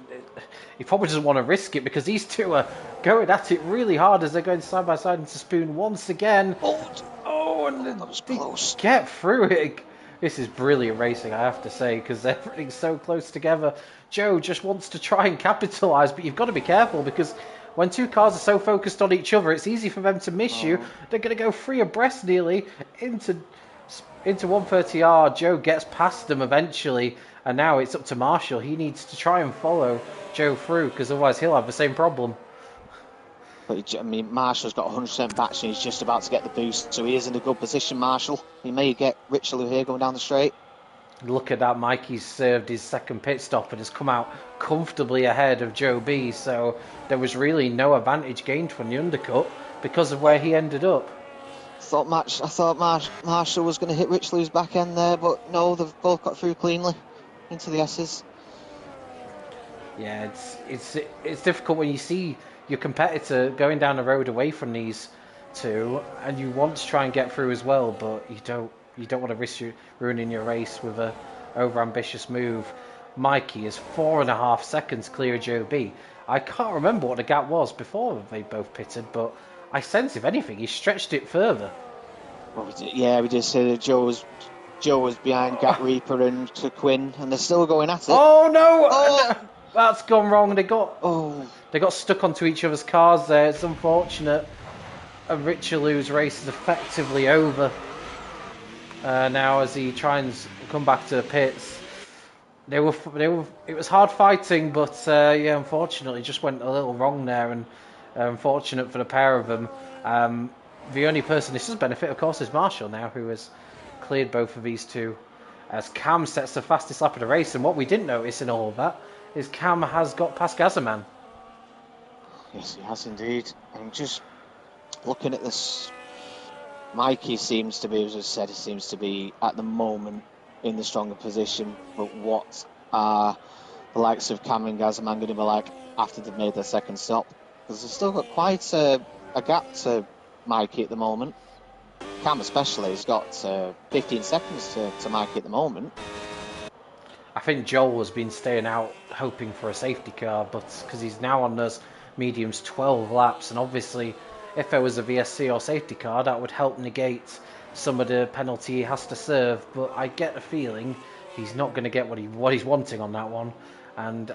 he probably doesn't want to risk it because these two are going at it really hard as they're going side by side into Spoon once again. And that was close. Get through it. This is brilliant racing, I have to say, because everything's so close together. Joe just wants to try and capitalise, but you've got to be careful because when two cars are so focused on each other, it's easy for them to miss you. They're going to go 3 abreast nearly into 130R. Joe gets past them eventually, and now it's up to Marshall. He needs to try and follow Joe through because otherwise he'll have the same problem. But I mean, Marshall's got 100% battery. He's just about to get the boost, so he is in a good position. Marshall, he may get Richelieu here going down the straight. Look at that, Mikey's served his second pit stop and has come out comfortably ahead of Joe B, so there was really no advantage gained from the undercut because of where he ended up. I thought Marshall was going to hit Richelieu's back end there, but no, they've both got through cleanly into the S's. Yeah, it's difficult when you see your competitor going down the road away from these two, and you want to try and get through as well, but you don't want to risk ruining your race with a overambitious move. Mikey is 4.5 seconds clear of Joe B. I can't remember what the gap was before they both pitted, but I sense if anything he stretched it further. Well, we did say that Joe was behind Gap Reaper and to Quinn, and they're still going at it. Oh no! Oh! No. That's gone wrong. They got stuck onto each other's cars there. It's unfortunate. And Richalu's race is effectively over now as he tries to come back to the pits. It was hard fighting, but unfortunately, just went a little wrong there, and unfortunate for the pair of them. The only person this does benefit, of course, is Marshall now, who has cleared both of these two. As Cam sets the fastest lap of the race, and what we didn't notice in all of that is Cam has got past Gazaman. Yes, he has indeed. And just looking at this, Mikey seems to be, as I said, he seems to be at the moment in the stronger position. But what are the likes of Cam and Gazaman going to be like after they've made their second stop? Because they've still got quite a gap to Mikey at the moment. Cam especially has got 15 seconds to Mikey at the moment. I think Joel has been staying out hoping for a safety car, but because he's now on those mediums 12 laps, and obviously if there was a VSC or safety car that would help negate some of the penalty he has to serve, but I get a feeling he's not going to get what he's wanting on that one, and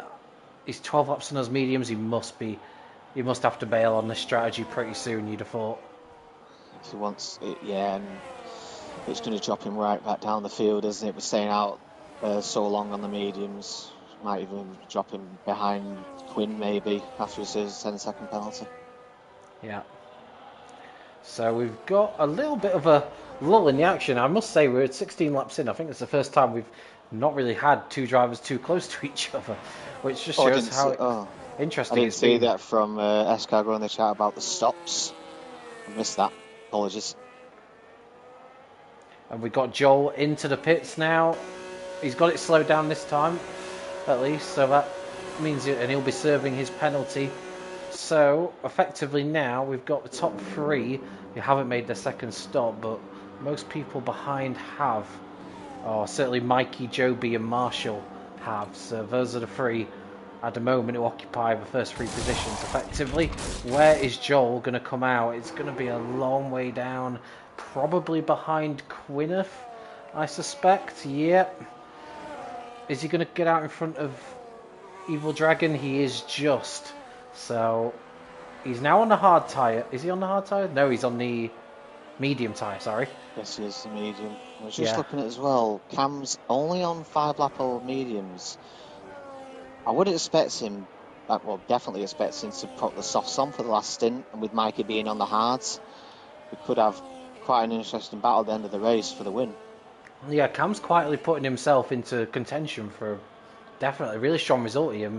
he's 12 laps on those mediums. He must have to bail on this strategy pretty soon, you'd have thought. If he wants it, yeah, and it's going to drop him right back down the field, isn't it? We're staying out so long on the mediums. Might even drop him behind Quinn maybe after his 10-second penalty. Yeah. So we've got a little bit of a lull in the action. I must say we're at 16 laps in. I think it's the first time we've not really had two drivers too close to each other, which just shows how interesting. I didn't see that from Escargo in the chat about the stops. I missed that. Apologies. And we've got Joel into the pits now. He's got it slowed down this time, at least, so that means and he'll be serving his penalty. So effectively now we've got the top three who haven't made their second stop, but most people behind have. Certainly Mikey, Joby and Marshall have. So those are the three at the moment who occupy the first three positions effectively. Where is Joel going to come out? It's going to be a long way down, probably behind Quineth, I suspect. Yep. Is he going to get out in front of Evil Dragon? He is just. So he's now on the hard tyre. Is he on the hard tyre? No, he's on the medium tyre, sorry. Yes, he is the medium. I was just looking at it as well. Cam's only on 5-lap-old mediums. I would expect him, definitely expect him to put the softs on for the last stint, and with Mikey being on the hards, we could have quite an interesting battle at the end of the race for the win. Yeah, Cam's quietly putting himself into contention for definitely a really strong result here.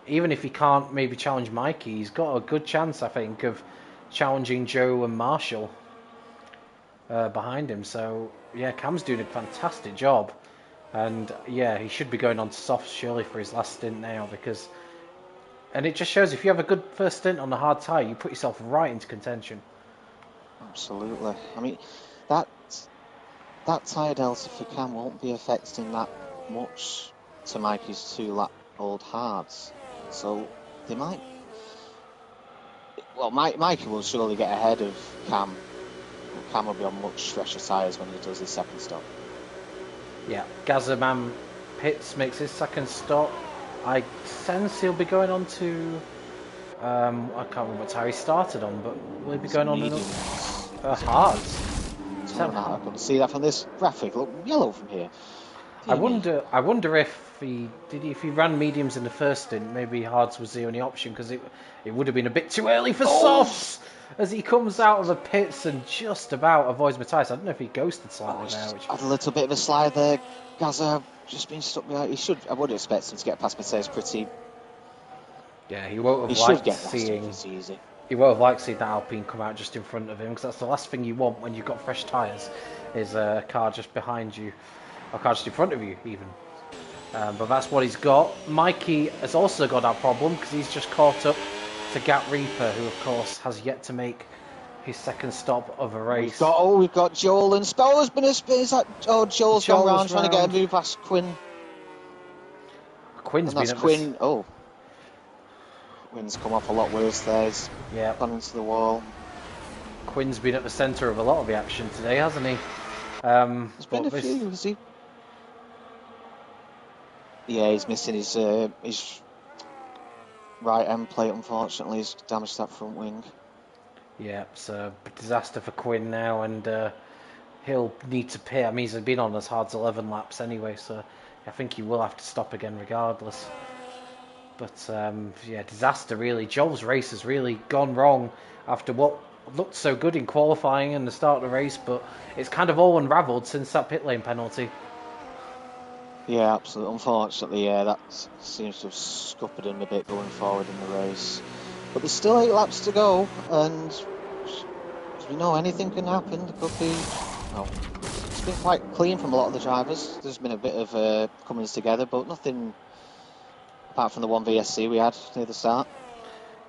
Even if he can't maybe challenge Mikey, he's got a good chance, I think, of challenging Joe and Marshall behind him. So, yeah, Cam's doing a fantastic job. And, yeah, he should be going on to softs surely for his last stint now because... And it just shows if you have a good first stint on the hard tyre, you put yourself right into contention. Absolutely. I mean, that tyre delta for Cam won't be affecting that much to Mikey's 2-lap-old hards. So they might... Well, Mikey will surely get ahead of Cam. Cam will be on much fresher tyres when he does his second stop. Yeah, Gazaman pits, makes his second stop. I sense he'll be going on to... I can't remember what tyre he started on, but will he be going on hards? I couldn't see that from this graphic. Look yellow from here. I wonder if he ran mediums in the first stint, maybe hards was the only option because it would have been a bit too early for softs as he comes out of the pits and just about avoids Matthias. I don't know if he ghosted slightly now. Had a little bit of a slide there. Gaza just been stuck behind. I would expect him to get past Matthias pretty. Yeah, he won't have liked seeing. He won't have liked seeing that Alpine come out just in front of him because that's the last thing you want when you've got fresh tyres is a car just behind you, or a car just in front of you even. But that's what he's got. Mikey has also got that problem because he's just caught up to Gap Reaper, who of course has yet to make his second stop of a race. We've got Joel and Speller's been a spin. Joel's gone round trying to get a move past Quinn. Quinn's been Quinn. Quinn's come off a lot worse there. He's gone into the wall. Quinn's been at the centre of a lot of the action today, hasn't he? There's been a few, has he? Yeah, he's missing his right end plate, unfortunately. He's damaged that front wing. Yeah, it's a disaster for Quinn now, and he'll need to pit. I mean, he's been on as hard as 11 laps anyway, so I think he will have to stop again regardless. But, disaster really. Joel's race has really gone wrong after what looked so good in qualifying and the start of the race, but it's kind of all unravelled since that pit lane penalty. Yeah, absolutely. Unfortunately, that seems to have scuppered him a bit going forward in the race. But there's still 8 laps to go, and as we know, anything can happen. There could be... it's been quite clean from a lot of the drivers. There's been a bit of comings together, but nothing apart from the one VSC we had near the start.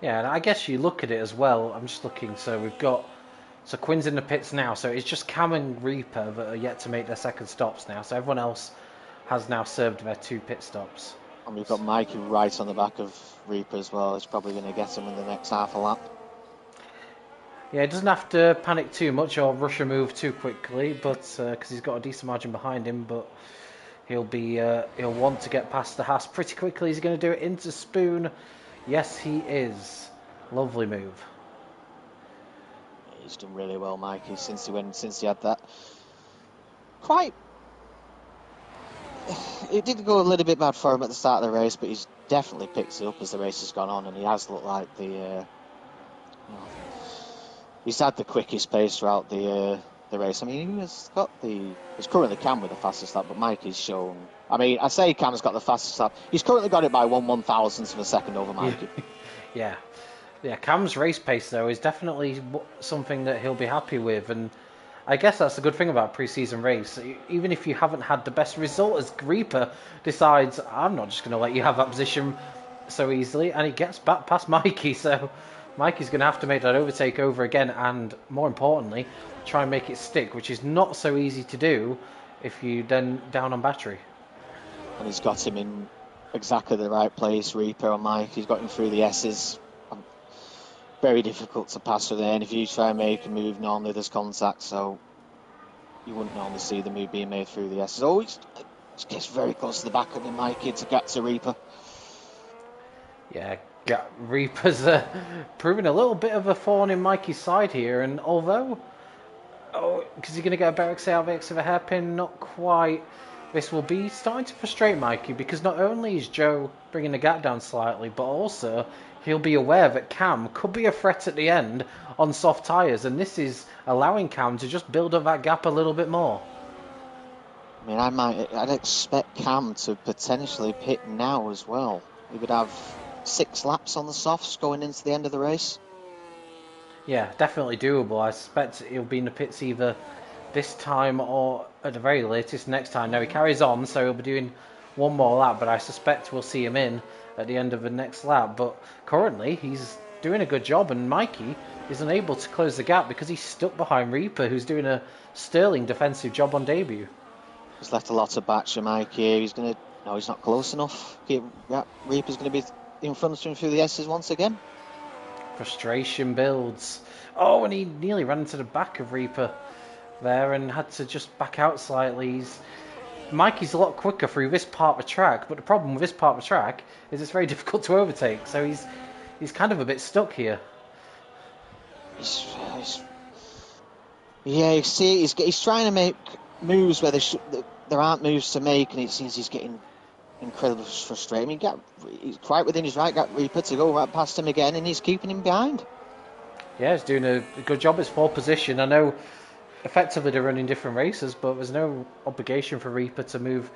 Yeah, and I guess you look at it as well. I'm just looking, so we've got... So Quinn's in the pits now, so it's just Cam and Reaper that are yet to make their second stops now. So everyone else has now served their 2 pit stops. And we've got Mikey right on the back of Reaper as well. It's probably going to get him in the next half a lap. Yeah, he doesn't have to panic too much or rush a move too quickly, but because he's got a decent margin behind him, but he'll want to get past the Haas pretty quickly. He's going to do it into Spoon. Yes, he is. Lovely move. He's done really well, Mikey, since he had that. It did go a little bit bad for him at the start of the race, but he's definitely picked it up as the race has gone on, and he has looked like he's had the quickest pace throughout the race. I mean, he's currently Cam with the fastest lap, but Mikey's shown. I mean, I say Cam's got the fastest lap. He's currently got it by 1/1000th of a second over Mikey. Yeah. Cam's race pace though is definitely something that he'll be happy with, and I guess that's the good thing about pre-season race. Even if you haven't had the best result, as Reaper decides, I'm not just going to let you have that position so easily, and he gets back past Mikey, so Mikey's going to have to make that overtake over again, and more importantly, try and make it stick, which is not so easy to do if you then down on battery. And he's got him in exactly the right place, Reaper on Mike. He's got him through the S's. Very difficult to pass her there, and if you try and make a move, normally there's contact, so you wouldn't normally see the move being made through the S's. Oh, he gets very close to the back of him, Mikey, to get to Reaper. Yeah, Reaper's proving a little bit of a thorn in Mikey's side here, and although... because he's going to get a Barrick Salvex of a hairpin, not quite. This will be starting to frustrate Mikey, because not only is Joe bringing the gap down slightly, but also he'll be aware that Cam could be a threat at the end on soft tyres, and this is allowing Cam to just build up that gap a little bit more. I mean, I'd expect Cam to potentially pit now as well. He would have 6 laps on the softs going into the end of the race. Yeah, definitely doable. I suspect he'll be in the pits either this time or at the very latest next time. Now he carries on, so he'll be doing one more lap, but I suspect we'll see him in at the end of the next lap. But currently he's doing a good job, and Mikey is unable to close the gap because he's stuck behind Reaper, who's doing a sterling defensive job on debut. He's left a lot of batch of Mikey. He's not close enough. Reaper's going to be in front of him through the S's once again. Frustration builds. Oh, and he nearly ran into the back of Reaper there and had to just back out slightly. Mikey's a lot quicker through this part of the track, but the problem with this part of the track is it's very difficult to overtake, so he's kind of a bit stuck here. He's trying to make moves where there aren't moves to make, and it seems he's getting incredibly frustrated. I mean, he's quite within his right, got Reaper to go right past him again, and he's keeping him behind. Yeah, he's doing a good job. It's pole position. I know effectively they're running different races, but there's no obligation for Reaper to move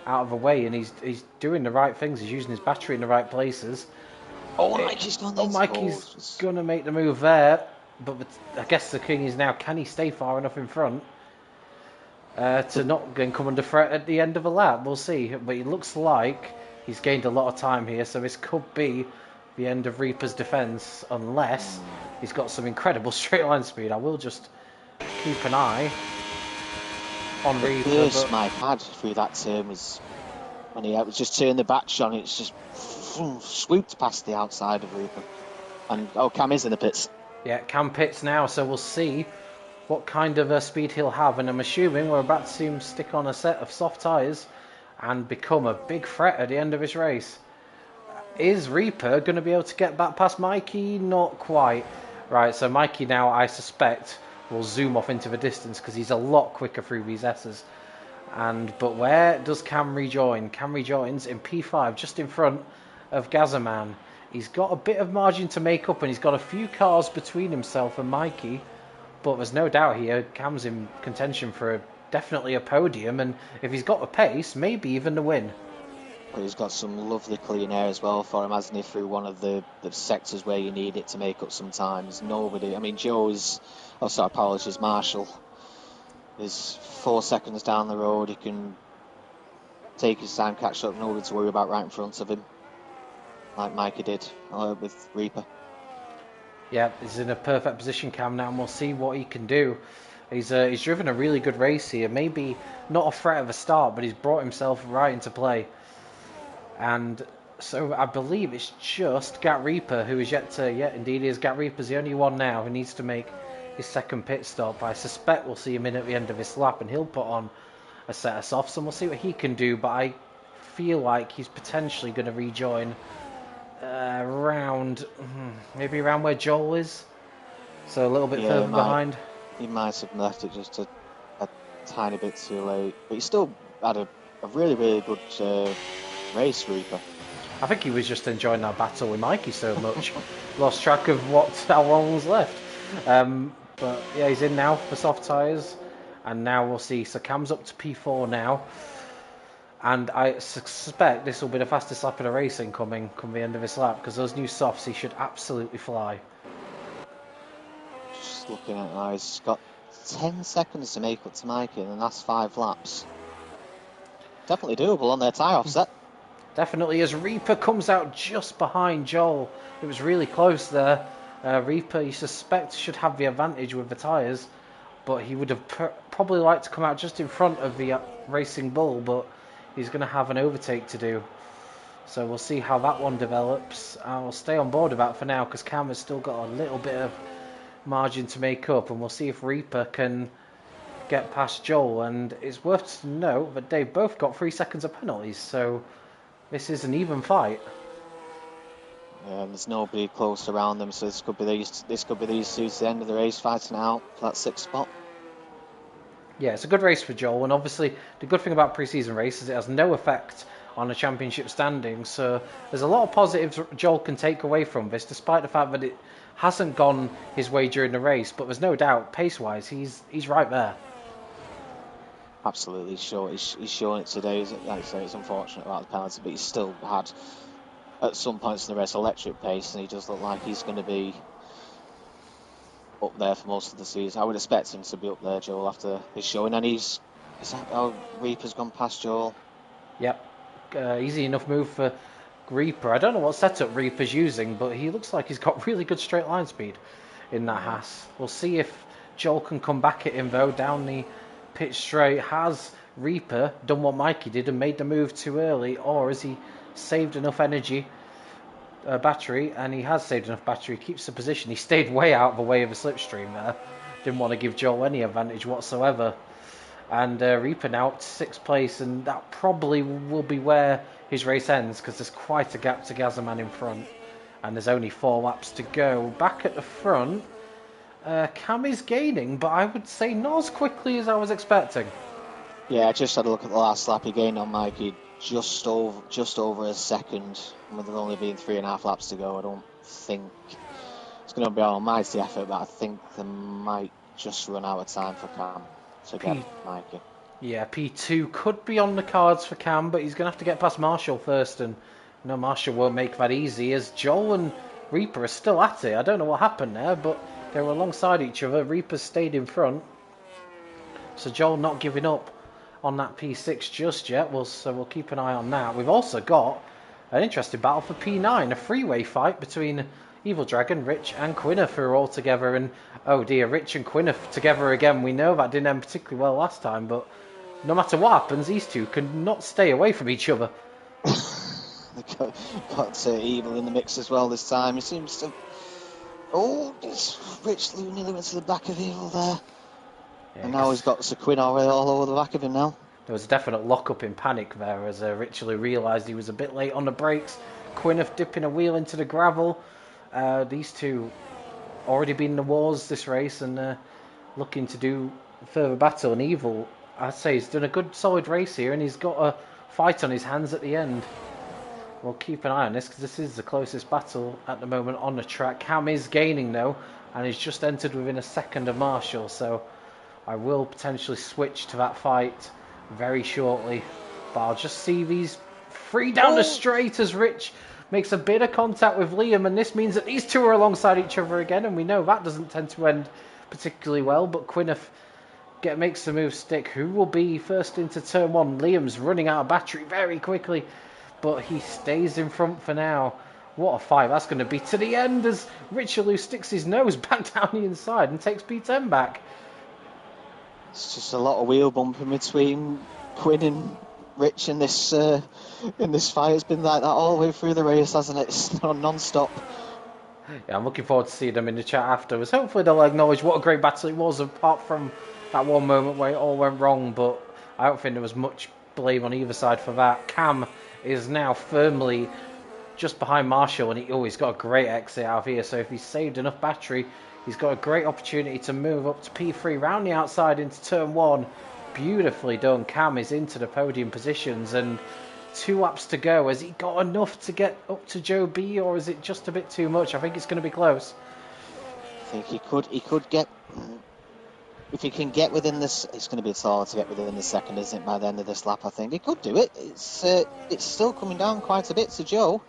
out of the way, and he's doing the right things. He's using his battery in the right places. Mikey's going to make the move there, but I guess the king is now, can he stay far enough in front? to not come under threat at the end of a lap. We'll see. But it looks like he's gained a lot of time here, so this could be the end of Reaper's defence, unless he's got some incredible straight line speed. I will just keep an eye on Reaper. The first Mike had through that turn was when he just turned the batch on, it's just swooped past the outside of Reaper. And Cam is in the pits. Yeah, Cam pits now, so we'll see what kind of speed he'll have. And I'm assuming we're about to see him stick on a set of soft tyres and become a big threat at the end of his race. Is Reaper going to be able to get back past Mikey? Not quite. Right, so Mikey now, I suspect, will zoom off into the distance because he's a lot quicker through these S's. But where does Cam rejoin? Cam rejoins in P5, just in front of Gazzaman. He's got a bit of margin to make up, and he's got a few cars between himself and Mikey. But there's no doubt here, Cam's in contention for definitely a podium, and if he's got the pace, maybe even the win. But he's got some lovely clean air as well for him, hasn't he, through one of the sectors where you need it to make up some times. Nobody, I mean, Marshall is 4 seconds down the road. He can take his time, catch up, nobody to worry about right in front of him, like Mikey did with Reaper. Yeah, he's in a perfect position, Cam, now, and we'll see what he can do. He's driven a really good race here. Maybe not a threat of a start, but he's brought himself right into play. And so I believe it's just Gat Reaper who is yet to... Yeah, indeed, is Gat Reaper's the only one now who needs to make his second pit stop. I suspect we'll see him in at the end of his lap, and he'll put on a set of softs, and we'll see what he can do. But I feel like he's potentially going to rejoin maybe around where Joel is. So a little bit further behind. He might have left it just a tiny bit too late. But he still had a really, really good race, Reaper. I think he was just enjoying that battle with Mikey so much. Lost track of how long was left. But yeah, he's in now for soft tyres. And now we'll see. So Cam's up to P4 now. And I suspect this will be the fastest lap of the race incoming come the end of this lap, because those new softs, he should absolutely fly. Just looking at now, he's got 10 seconds to make up to Mikey in the last 5 laps. Definitely doable on their tyre offset. Definitely, as Reaper comes out just behind Joel. It was really close there. Reaper, you suspect, should have the advantage with the tyres, but he would have probably liked to come out just in front of the Racing Bull, but he's going to have an overtake to do. So we'll see how that one develops. I'll stay on board about for now, because Cam has still got a little bit of margin to make up, and we'll see if Reaper can get past Joel. And it's worth to note that they've both got 3 seconds of penalties, so this is an even fight. Yeah, and there's nobody close around them, so this could be these two to the end of the race fighting out for that 6th spot. Yeah, it's a good race for Joel, and obviously the good thing about pre-season races, it has no effect on the championship standings, so there's a lot of positives Joel can take away from this, despite the fact that it hasn't gone his way during the race. But there's no doubt, pace-wise, he's right there. Absolutely, sure. He's shown it today. Like I say, it's unfortunate about the penalty, but he's still had, at some points in the race, electric pace, and he does look like he's going to be up there for most of the season. I would expect him to be up there, Joel, after his showing. And is that how Reaper's gone past Joel? Yep. Easy enough move for Reaper. I don't know what setup Reaper's using, but he looks like he's got really good straight line speed in that Haas. We'll see if Joel can come back at him, though, down the pit straight. Has Reaper done what Mikey did and made the move too early, or has he saved enough energy, battery? And he has saved enough battery. He keeps the position. He stayed way out of the way of a slipstream there. Didn't want to give Joel any advantage whatsoever. And Reaper now up to 6th place, and that probably will be where his race ends, because there's quite a gap to Gazzaman in front, and there's only 4 laps to go. Back at the front, Cam is gaining, but I would say not as quickly as I was expecting. Yeah, I just had a look at the last lap. He gained on Mikey just over a second, with there only being 3.5 laps to go. I don't think it's going to be an almighty effort, but I think they might just run out of time for Cam to get Mikey. Yeah, P2 could be on the cards for Cam, but he's going to have to get past Marshall first, and no, Marshall won't make that easy, as Joel and Reaper are still at it. I don't know what happened there, but they were alongside each other. Reaper stayed in front So Joel not giving up on that P6 just yet. So we'll keep an eye on that. We've also got an interesting battle for P9, a freeway fight between Evil Dragon, Rich, and Quinniff, who are all together. And oh dear, Rich and Quinniff together again. We know that didn't end particularly well last time, but no matter what happens, these two can not stay away from each other. They got Evil in the mix as well this time. He seems to. Oh, it's Rich nearly went to the back of Evil there. Yeah, and now he's got Sequin all over the back of him now. There was a definite lock-up in panic there as Richelieu realised he was a bit late on the brakes. Quinniff dipping a wheel into the gravel. These two already been in the wars this race and looking to do further battle. And Evil, I'd say, he's done a good solid race here and he's got a fight on his hands at the end. We'll keep an eye on this because this is the closest battle at the moment on the track. Cam is gaining though and he's just entered within a second of Marshall, so I will potentially switch to that fight very shortly. But I'll just see these three down the straight as Rich makes a bit of contact with Liam, and this means that these two are alongside each other again, and we know that doesn't tend to end particularly well, but Quinniff makes the move stick. Who will be first into turn one? Liam's running out of battery very quickly, but he stays in front for now. What a fight that's going to be to the end as Richelieu sticks his nose back down the inside and takes P10 back. It's just a lot of wheel bumping between Quinn and Rich in this fight. It's been like that all the way through the race, hasn't it? It's non-stop. Yeah, I'm looking forward to seeing them in the chat afterwards. Hopefully they'll acknowledge what a great battle it was, apart from that one moment where it all went wrong, but I don't think there was much blame on either side for that. Cam is now firmly just behind Marshall, and he's got a great exit out of here, so if he's saved enough battery, he's got a great opportunity to move up to P3 round the outside into turn one. Beautifully done. Cam is into the podium positions and 2 laps to go. Has he got enough to get up to Joe B, or is it just a bit too much? I think it's going to be close. I think he could get, if he can get within this, it's going to be hard to get within the second, isn't it, by the end of this lap? I think he could do it. It's still coming down quite a bit to Joe,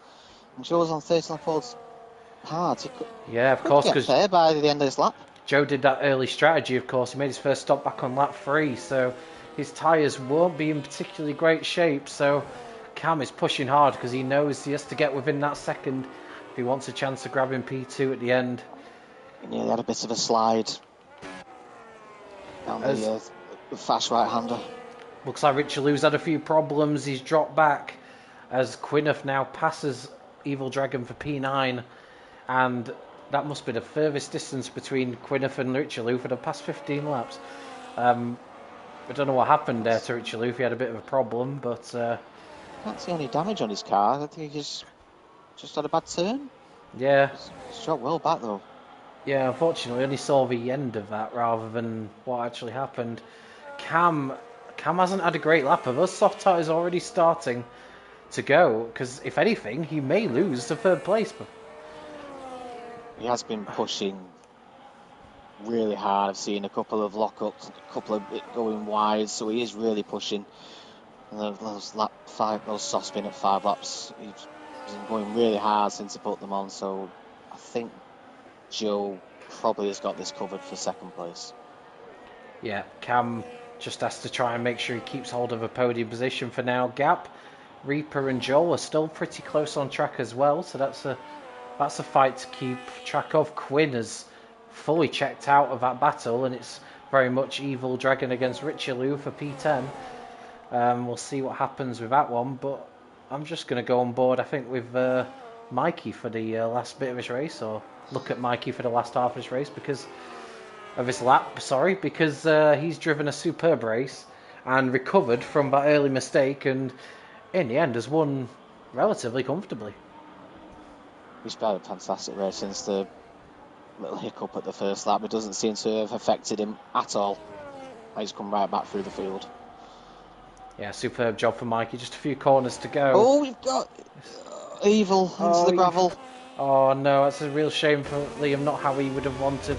and Joe's on 13 laps hard. Yeah, of course, because there by the end of this lap. Joe did that early strategy, of course. He made his first stop back on lap 3, so his tyres won't be in particularly great shape. So Cam is pushing hard because he knows he has to get within that second if he wants a chance of grabbing P2 at the end. He nearly had a bit of a slide down the fast right-hander. Looks like Richelieu's had a few problems. He's dropped back as Quinniff now passes Evil Dragon for P9, and that must be the furthest distance between Quinniff and Richelieu for the past 15 laps. I don't know what happened there to Richelieu if he had a bit of a problem, but can't see any damage on his car. I think he just had a bad turn. Yeah. He's dropped well back though. Yeah, unfortunately, I only saw the end of that rather than what actually happened. Cam hasn't had a great lap of us. Soft tyres already starting to go, because if anything, he may lose to third place. He has been pushing really hard. I've seen a couple of lockups, a couple of it going wide, so he is really pushing. And those soft spin at 5 laps, he's been going really hard since he put them on. So I think Joe probably has got this covered for second place. Yeah, Cam just has to try and make sure he keeps hold of a podium position for now. Gap, Reaper and Joel are still pretty close on track as well, so that's a fight to keep track of. Quinn has fully checked out of that battle, and it's very much Evil Dragon against Richelieu for P10. We'll see what happens with that one, but I'm just going to go on board, I think, with Mikey for the last bit of his race, or look at Mikey for the last half of his race, because he's driven a superb race and recovered from that early mistake, and in the end has won relatively comfortably. He's had a fantastic race since the little hiccup at the first lap. It doesn't seem to have affected him at all. He's come right back through the field. Yeah, superb job for Mikey. Just a few corners to go. Oh, we've got Evil into the gravel. Oh no, that's a real shame for Liam. Not how he would have wanted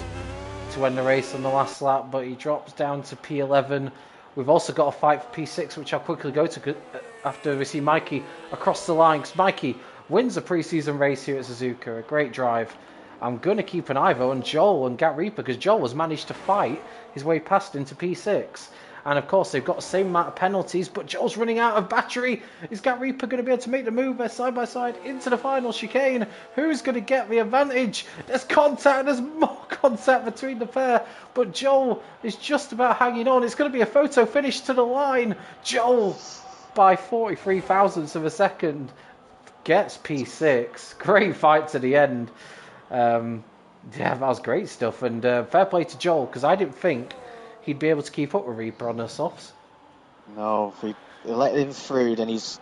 to end the race on the last lap, but he drops down to P11. We've also got a fight for P6, which I'll quickly go to after we see Mikey across the line. Because Mikey wins a pre-season race here at Suzuka, a great drive. I'm going to keep an eye though on Joel and Gat Reaper, because Joel has managed to fight his way past into P6. And of course, they've got the same amount of penalties, but Joel's running out of battery. Is Gat Reaper going to be able to make the move there side by side into the final chicane? Who's going to get the advantage? There's contact, there's more contact between the pair, but Joel is just about hanging on. It's going to be a photo finish to the line. Joel, by 43 thousandths of a second, gets P6. Great fight to the end. Yeah, that was great stuff. And fair play to Joel, because I didn't think he'd be able to keep up with Reaper on the softs. No, we let him through, then he's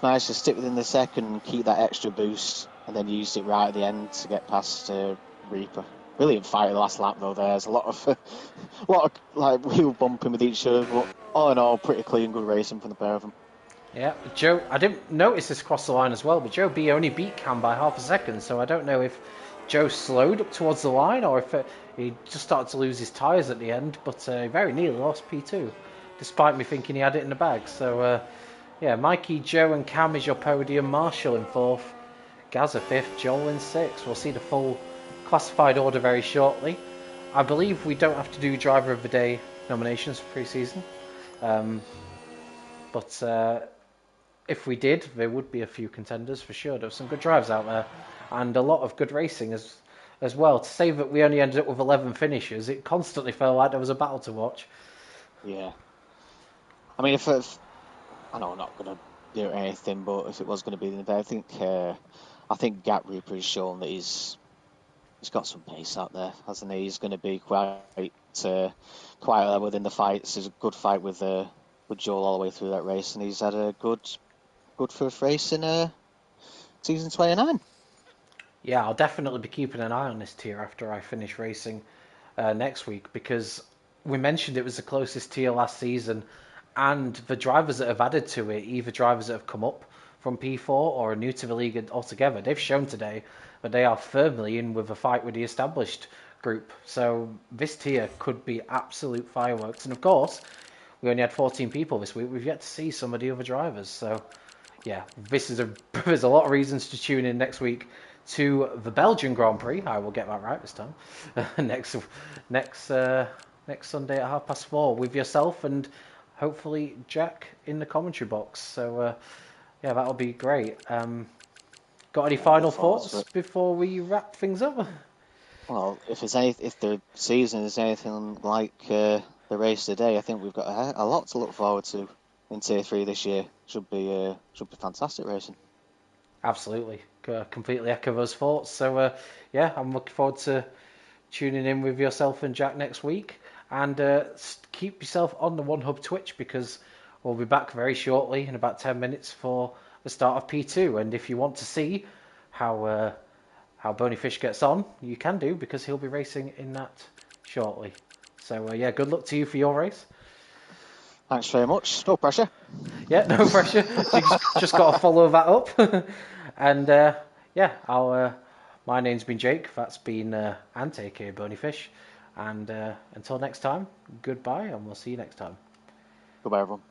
managed to stick within the second and keep that extra boost, and then used it right at the end to get past Reaper. Brilliant fight in the last lap though. There's a lot of like wheel bumping with each other, but all in all, pretty clean, good racing from the pair of them. Yeah, Joe, I didn't notice this across the line as well, but Joe B only beat Cam by half a second, so I don't know if Joe slowed up towards the line or if he just started to lose his tyres at the end, but he very nearly lost P2, despite me thinking he had it in the bag. So, yeah, Mikey, Joe and Cam is your podium, Marshall in 4th, Gaza 5th, Joel in 6th. We'll see the full classified order very shortly. I believe we don't have to do Driver of the Day nominations for pre-season, but if we did, there would be a few contenders for sure. There were some good drives out there, and a lot of good racing as well. To say that we only ended up with 11 finishes, it constantly felt like there was a battle to watch. Yeah. I mean, if I know I'm not going to do anything, but if it was going to be in the day, I think Gat Reaper has shown that he's got some pace out there, hasn't he? He's going to be quite there within the fights. There's a good fight with Joel all the way through that race, and he's had a good first race in season 29. Yeah, I'll definitely be keeping an eye on this tier after I finish racing next week, because we mentioned it was the closest tier last season, and the drivers that have added to it, either drivers that have come up from P4 or are new to the league altogether, they've shown today that they are firmly in with a fight with the established group. So this tier could be absolute fireworks. And of course, we only had 14 people this week. We've yet to see some of the other drivers. So yeah, there's a lot of reasons to tune in next week to the Belgian Grand Prix. I will get that right this time. next Sunday at 4:30 with yourself and hopefully Jack in the commentary box. So yeah, that'll be great. Got any final thoughts before we wrap things up? Well, if the season is anything like the race today, I think we've got a lot to look forward to in Tier 3 this year. Should be fantastic racing. Absolutely, completely echo those thoughts. So yeah, I'm looking forward to tuning in with yourself and Jack next week, and keep yourself on the One Hub Twitch, because we'll be back very shortly in about 10 minutes for the start of P2. And if you want to see how Bonyfish gets on, you can do, because he'll be racing in that shortly. So yeah, good luck to you for your race. Thanks very much. No pressure. Yeah, no pressure. You just got to follow that up. And yeah, my name's been Jake. That's been Ante, aka Bonyfish. And until next time, goodbye, and we'll see you next time. Goodbye, everyone.